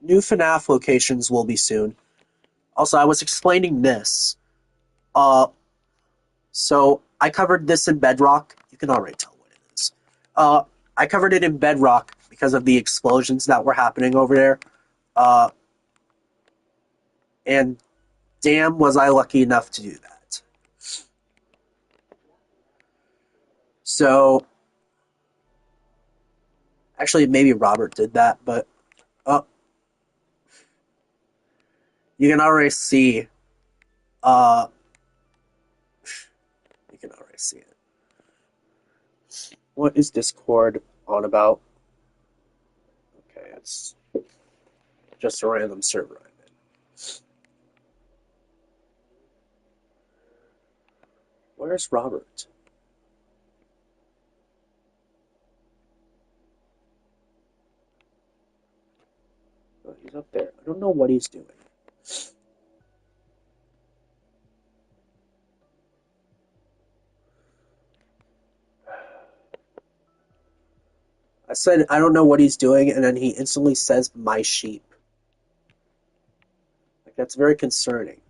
new FNAF locations will be soon. Also, I was explaining this. So I covered this in Bedrock. You can already tell what it is. I covered it in Bedrock because of the explosions that were happening over there. And damn, was I lucky enough to do that. So, actually, maybe Robert did that, but you can already see. You can already see it. What is Discord on about? Okay, it's just a random server I'm in. Where's Robert? Oh, he's up there. I don't know what he's doing. I said, I don't know what he's doing, and then he instantly says, my sheep. Like, that's very concerning.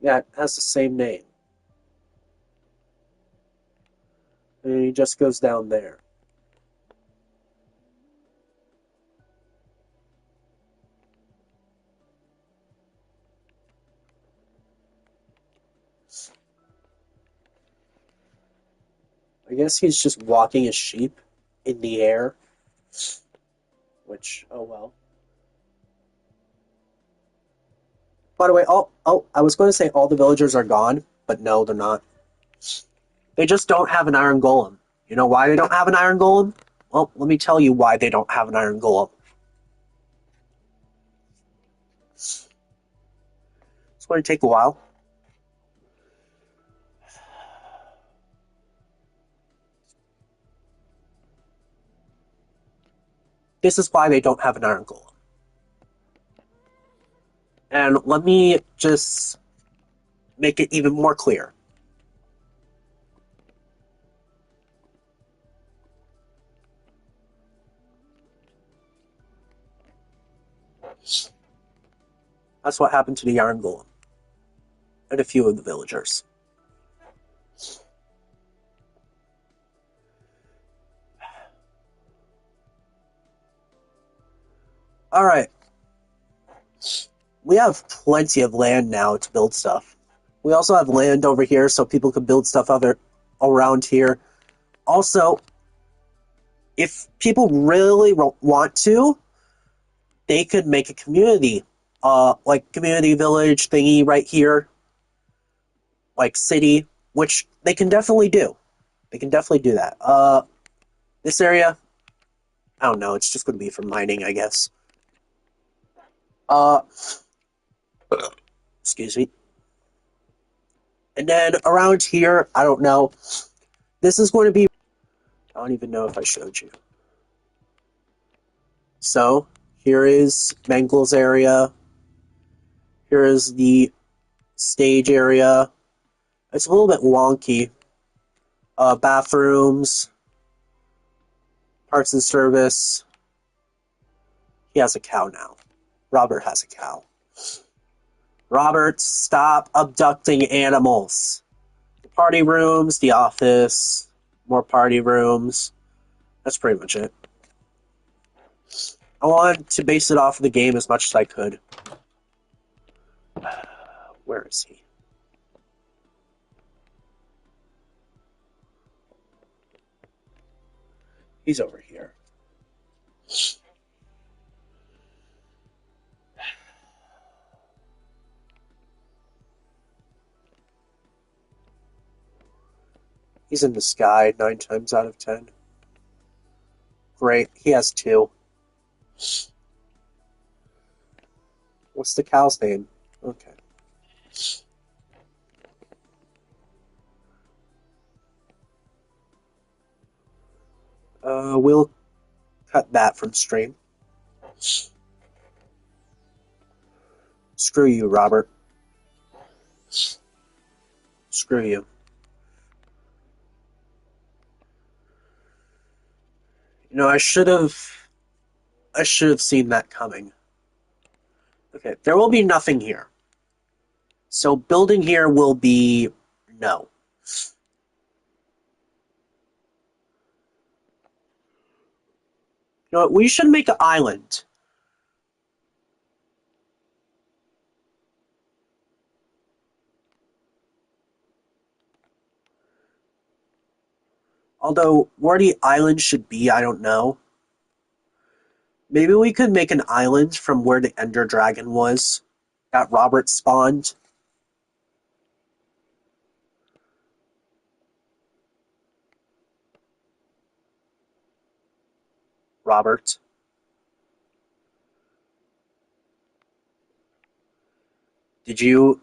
Yeah, it has the same name. And he just goes down there. I guess he's just walking his sheep in the air. Which, oh well. By the way, I was going to say all the villagers are gone, but no, they're not. They just don't have an iron golem. You know why they don't have an iron golem? Well, let me tell you why they don't have an iron golem. It's going to take a while. This is why they don't have an iron golem. And let me just make it even more clear. That's what happened to the iron golem and a few of the villagers. Alright. We have plenty of land now to build stuff. We also have land over here so people can build stuff around here. Also, if people really want to, they could make a community, like community village thingy right here, like city, which they can definitely do. They can definitely do that. This area, I don't know. It's just going to be for mining, I guess. Excuse me. And then around here, I don't know. This is going to be. I don't even know if I showed you. So here is Mengel's area. Here is the stage area. It's a little bit wonky. Bathrooms, parts and service. He has a cow now. Robert has a cow. Robert, stop abducting animals. The party rooms, the office, more party rooms. That's pretty much it. I wanted to base it off of the game as much as I could. Where is he? He's over here. He's in the sky 9 times out of 10. Great, he has 2. What's the cow's name? Okay. We'll cut that from stream. Screw you, Robert. Screw you. You know, I should have seen that coming. Okay, there will be nothing here. So building here will be no. You know what? We should make an island. Although where the island should be, I don't know. Maybe we could make an island from where the Ender Dragon was that Robert spawned. Robert. Did you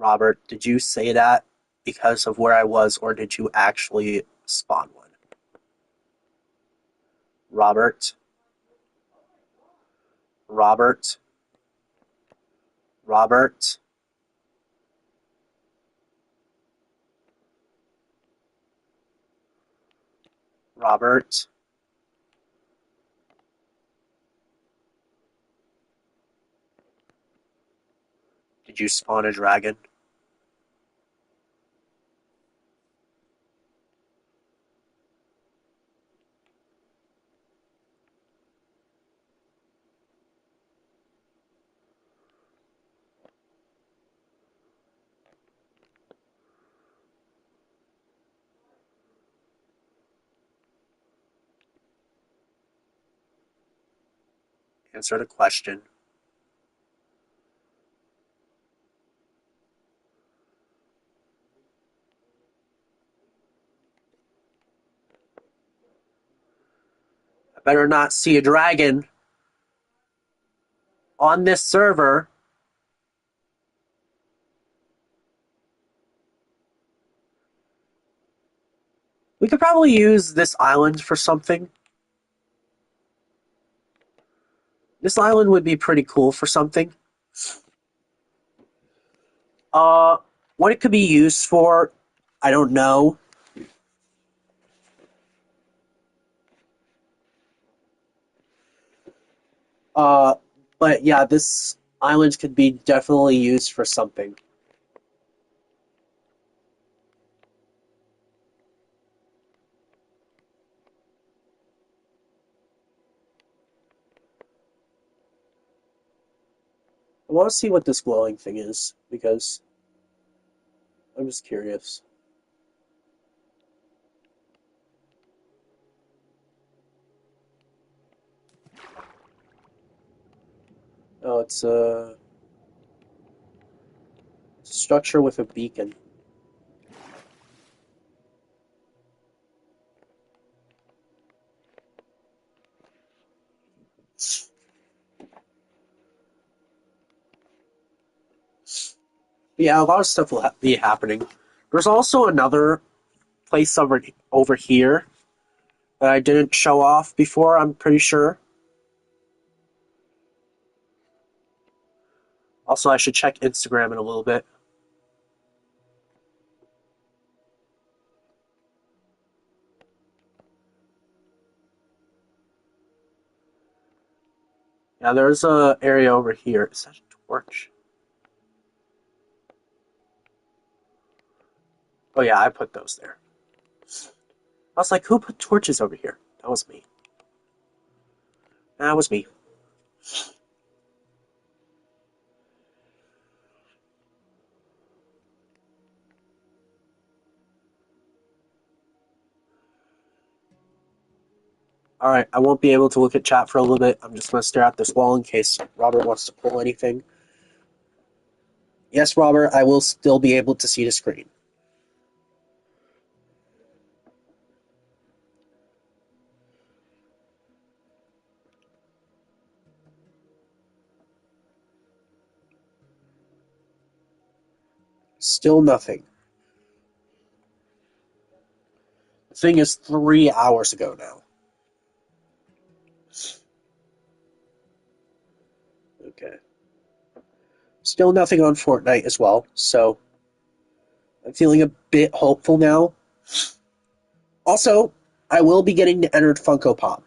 Robert, did you say that because of where I was, or did you actually spawn one? Robert, Robert, Robert, Robert, did you spawn a dragon? Answer the question. I better not see a dragon on this server. We could probably use this island for something. This island would be pretty cool for something. Uh, what it could be used for, I don't know. Uh, but yeah, this island could be definitely used for something. I want to see what this glowing thing is because I'm just curious. Oh, it's a structure with a beacon. But yeah, a lot of stuff will be happening. There's also another place over here that I didn't show off before, I'm pretty sure. Also, I should check Instagram in a little bit. Yeah, there's a area over here. Is that a torch? Oh yeah, I put those there. I was like, who put torches over here? That was me. That was me. Alright, I won't be able to look at chat for a little bit. I'm just going to stare at this wall in case Robert wants to pull anything. Yes, Robert, I will still be able to see the screen. Still nothing. The thing is 3 hours ago now. Okay. Still nothing on Fortnite as well, so I'm feeling a bit hopeful now. Also, I will be getting the Entered Funko Pop.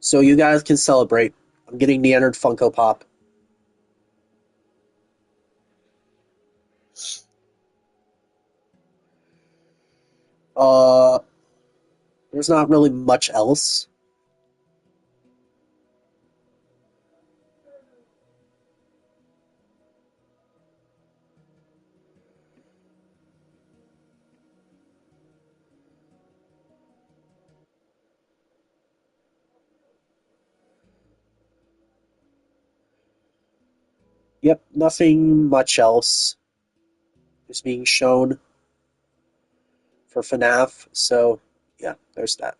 So you guys can celebrate. I'm getting the entered Funko Pop. Uh, there's not really much else. Yep, nothing much else is being shown for FNAF. So, yeah, there's that.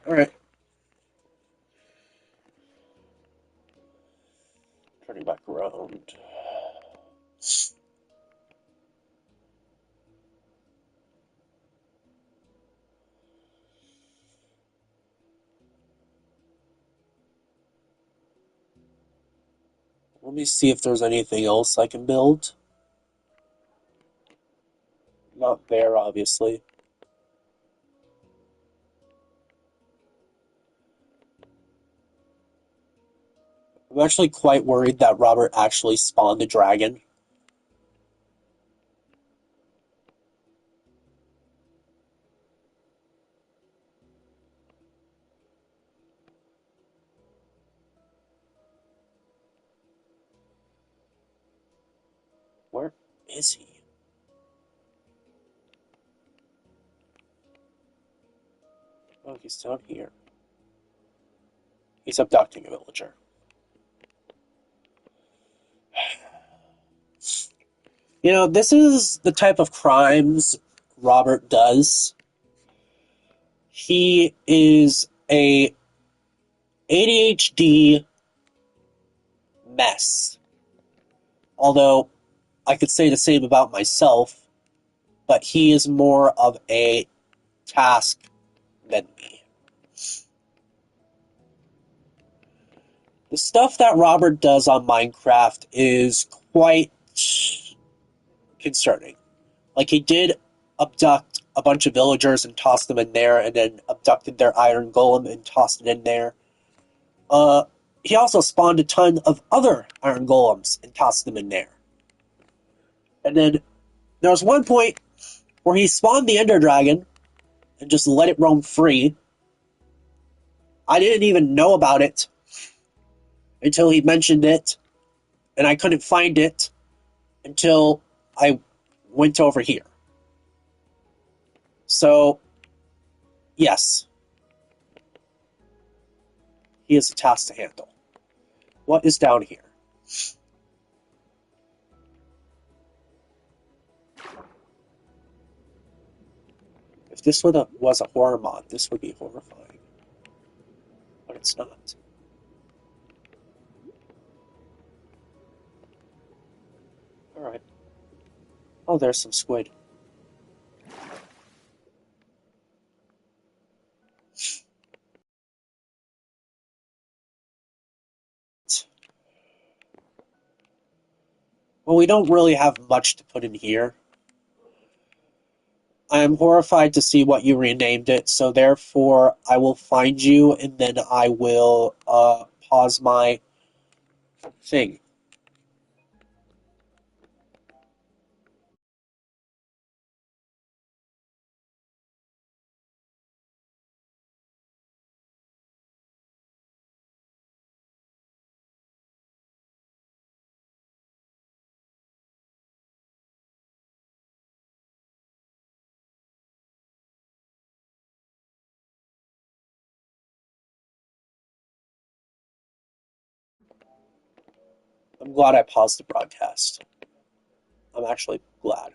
All right. Turning back around. Let me see if there's anything else I can build. Not there, obviously. I'm actually quite worried that Robert actually spawned a dragon. Where is he? Oh, he's down here. He's abducting a villager. You know, this is the type of crimes Robert does. He is a ADHD mess. Although I could say the same about myself, but he is more of a task than me. The stuff that Robert does on Minecraft is quite concerning. Like, he did abduct a bunch of villagers and toss them in there, and then abducted their iron golem and tossed it in there. He also spawned a ton of other iron golems and tossed them in there. And then there was one point where he spawned the Ender Dragon and just let it roam free. I didn't even know about it until he mentioned it, and I couldn't find it until I went over here. So, yes, he is a task to handle. What is down here? If this was a horror mod, this would be horrifying. But it's not. Alright. Oh, there's some squid. Well, we don't really have much to put in here. I am horrified to see what you renamed it, so therefore I will find you and then I will pause my thing. I'm glad I paused the broadcast. I'm actually glad.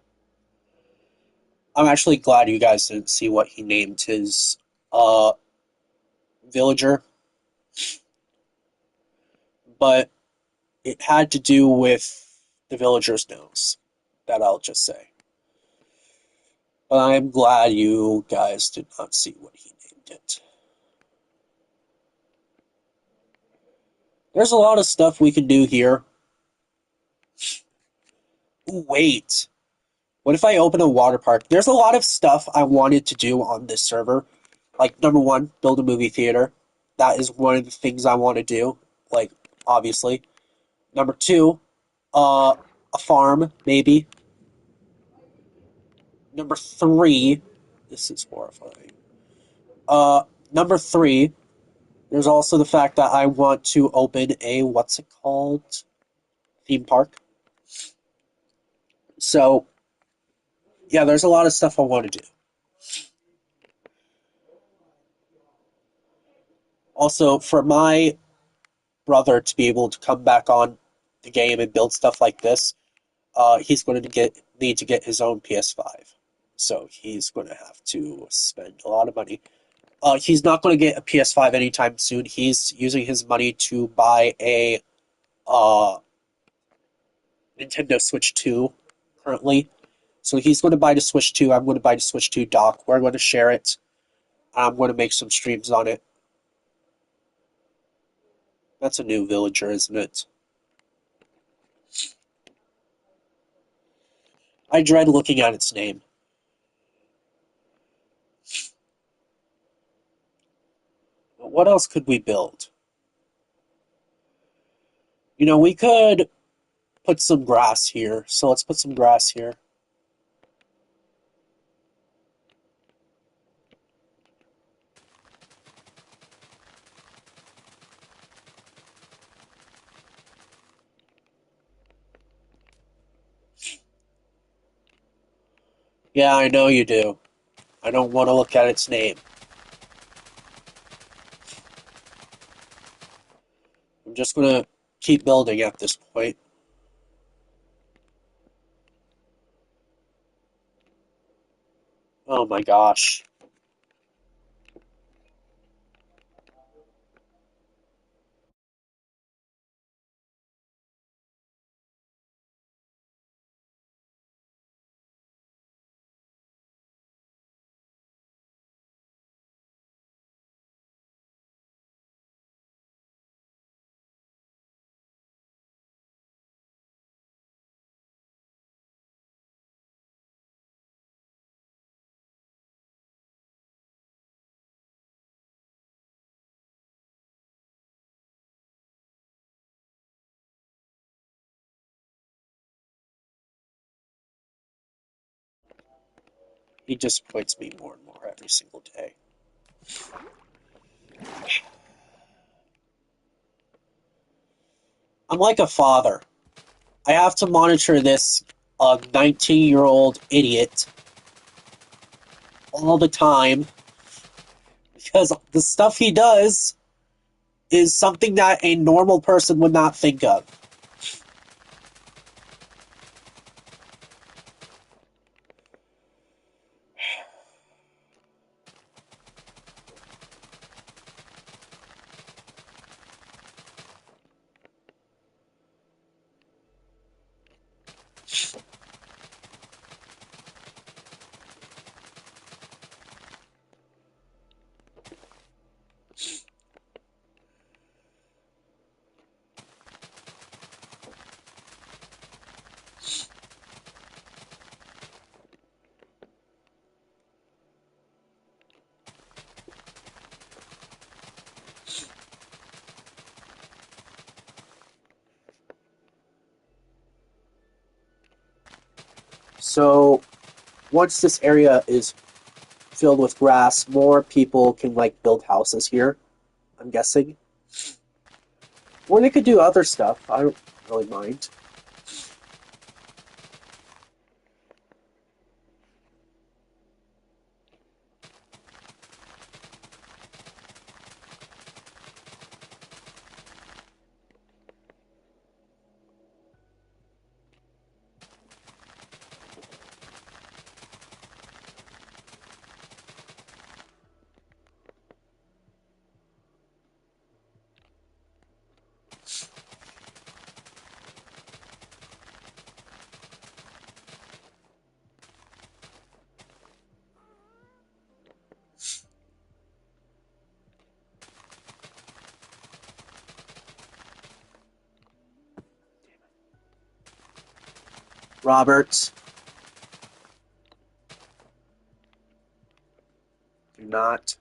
I'm actually glad you guys didn't see what he named his uh villager, but it had to do with the villager's nose. That I'll just say. But I'm glad you guys did not see what he named it. There's a lot of stuff we can do here. Ooh, wait. What if I open a water park? There's a lot of stuff I wanted to do on this server. Like, number one, build a movie theater. That is one of the things I want to do. Like, obviously. Number two, a farm, maybe. Number three, this is horrifying. Number three, there's also the fact that I want to open a, what's it called? Theme park. So, yeah, there's a lot of stuff I want to do. Also, for my brother to be able to come back on the game and build stuff like this, he's going to need to get his own PS5. So he's going to have to spend a lot of money. He's not going to get a PS5 anytime soon. He's using his money to buy a uh, Nintendo Switch 2 currently. So he's going to buy the Switch 2. I'm going to buy the Switch 2 dock. We're going to share it. I'm going to make some streams on it. That's a new villager, isn't it? I dread looking at its name. What else could we build? You know, we could put some grass here. So let's put some grass here. Yeah, I know you do. I don't want to look at its name. I'm just going to keep building at this point. Oh my gosh. He disappoints me more and more every single day. I'm like a father. I have to monitor this 19-year-old idiot all the time because the stuff he does is something that a normal person would not think of. So once this area is filled with grass, more people can like build houses here, I'm guessing. Or they could do other stuff. I don't really mind. Robert. not.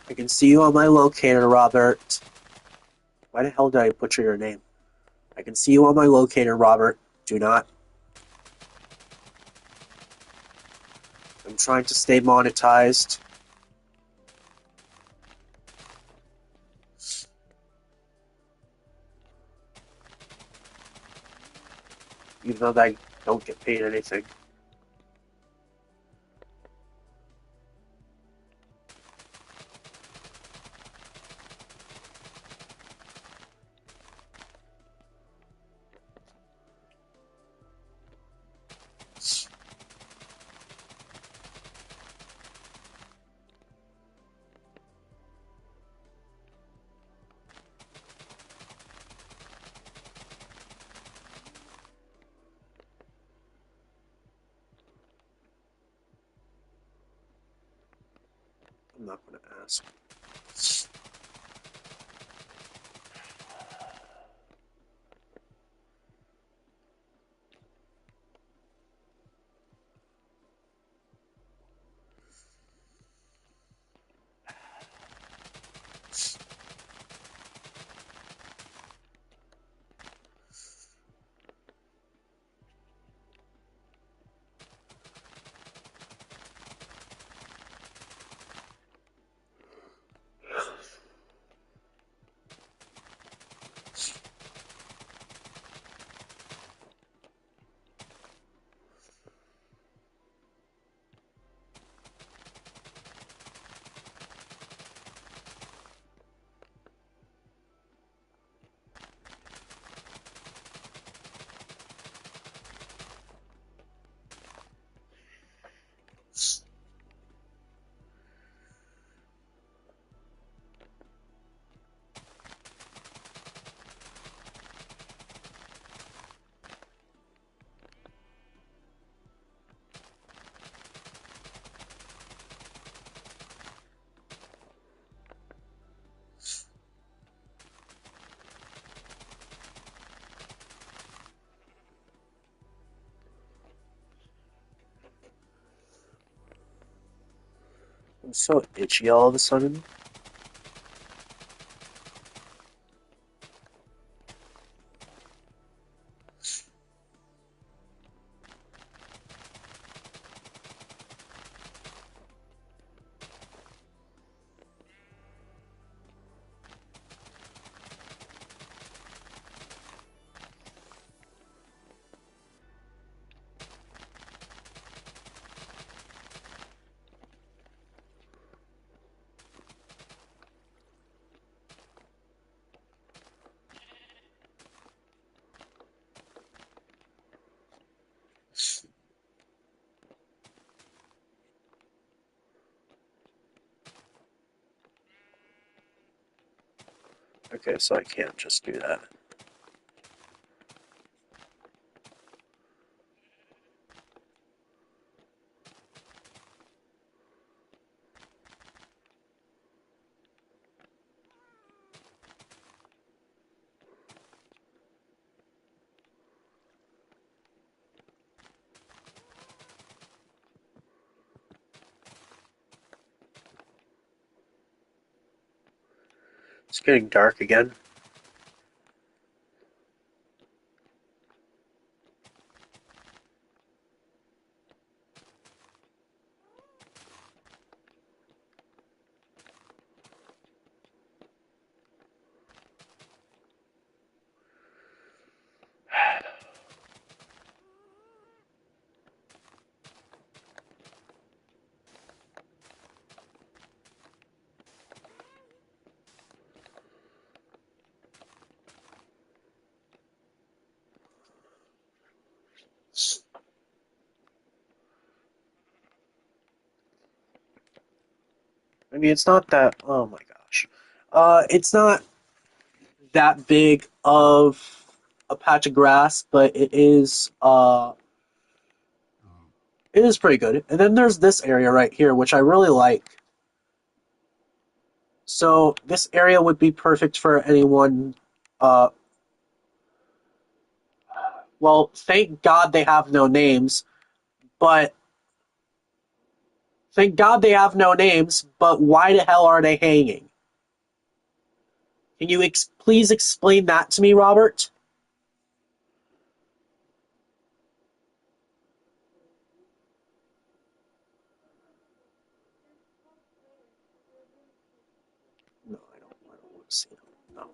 I can see you on my locator, Robert. Why the hell did I butcher your name? I can see you on my locator, Robert. Do not. I'm trying to stay monetized. Even though I don't get paid anything. I'm not going to ask. I'm so itchy all of a sudden. Okay, so I can't just do that. It's getting dark again. I mean, it's not that. Oh my gosh. It's not that big of a patch of grass, but it is pretty good. And then there's this area right here, which I really like. So this area would be perfect for anyone. Uh, well, thank God they have no names, but thank God they have no names. But why the hell are they hanging? Can you please explain that to me, Robert? No, I don't. I don't want to see them. No.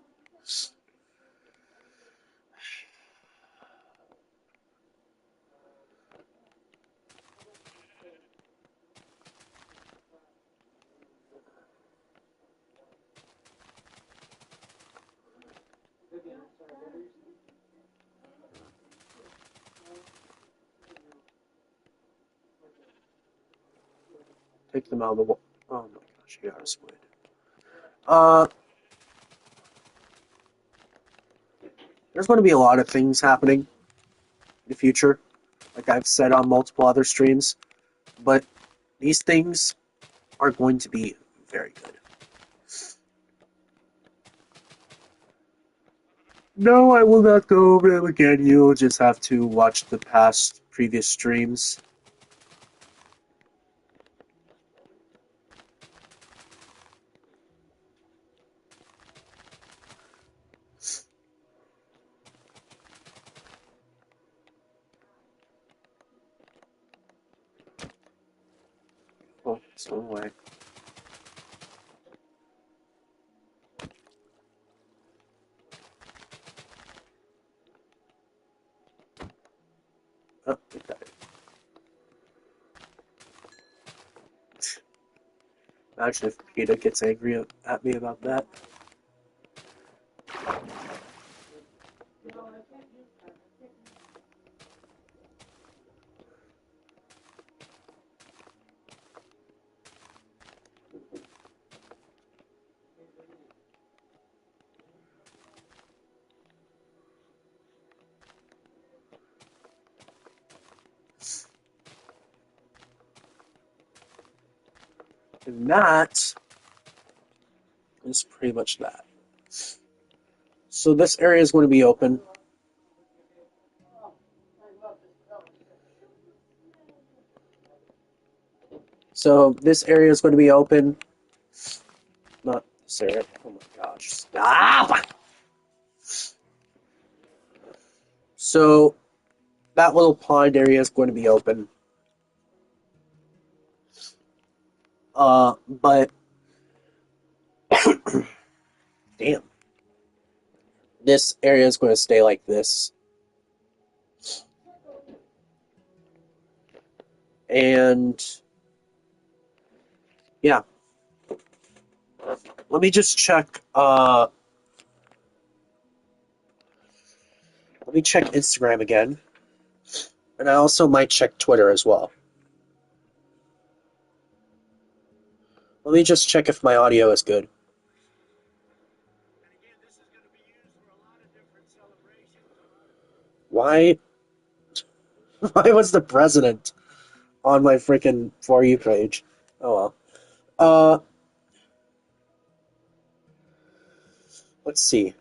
Take them out of the wall. Oh my gosh, you got a squid. Uh, there's going to be a lot of things happening in the future, like I've said on multiple other streams, but these things are going to be very good. No, I will not go over them again. You'll just have to watch the past previous streams. Oh, it's one way. Oh, we got it. Imagine if Peter gets angry at me about that. And that is pretty much that. So this area is going to be open. So this area is going to be open. Not this area. Oh my gosh. Stop! So that little pond area is going to be open. But damn. This area is going to stay like this. And yeah. Let me just check let me check Instagram again. And I also might check Twitter as well. Let me just check if my audio is good. Why why was the president on my freaking For You page? Oh well. Uh let's see.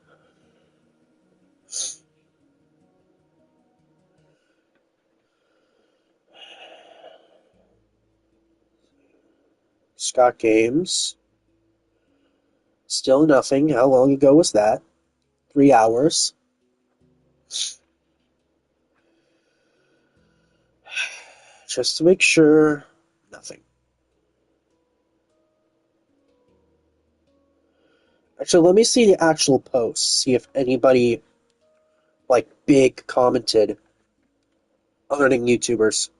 Scott Games. Still nothing. How long ago was that? 3 hours. Just to make sure. Nothing. Actually, let me see the actual posts. See if anybody, like, big commented other than YouTubers.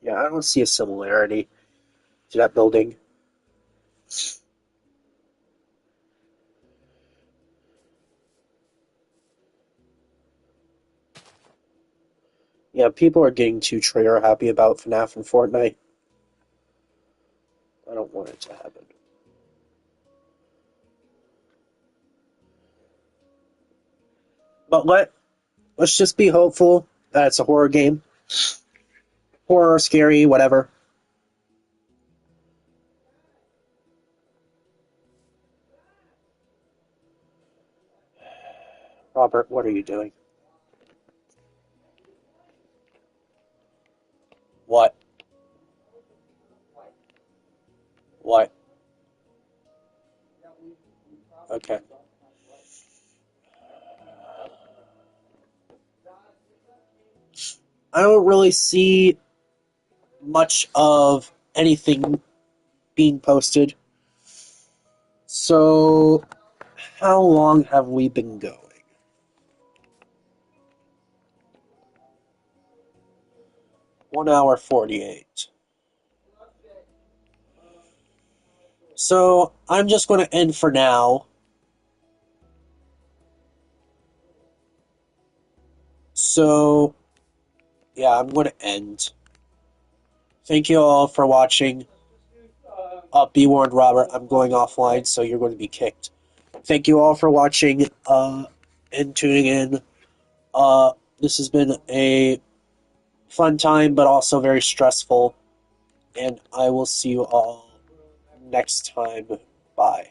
Yeah, I don't see a similarity to that building. Yeah, people are getting too trigger happy about FNAF and Fortnite. I don't want it to happen. But let's just be hopeful that it's a horror game. Horror, scary, whatever. Robert, what are you doing? What? What? Okay. I don't really see much of anything being posted. So, how long have we been going? 1 hour 48. So, I'm just going to end for now. So, yeah, I'm going to end. Thank you all for watching. Be warned, Robert, I'm going offline, so you're going to be kicked. Thank you all for watching and tuning in. This has been a fun time, but also very stressful. And I will see you all next time. Bye.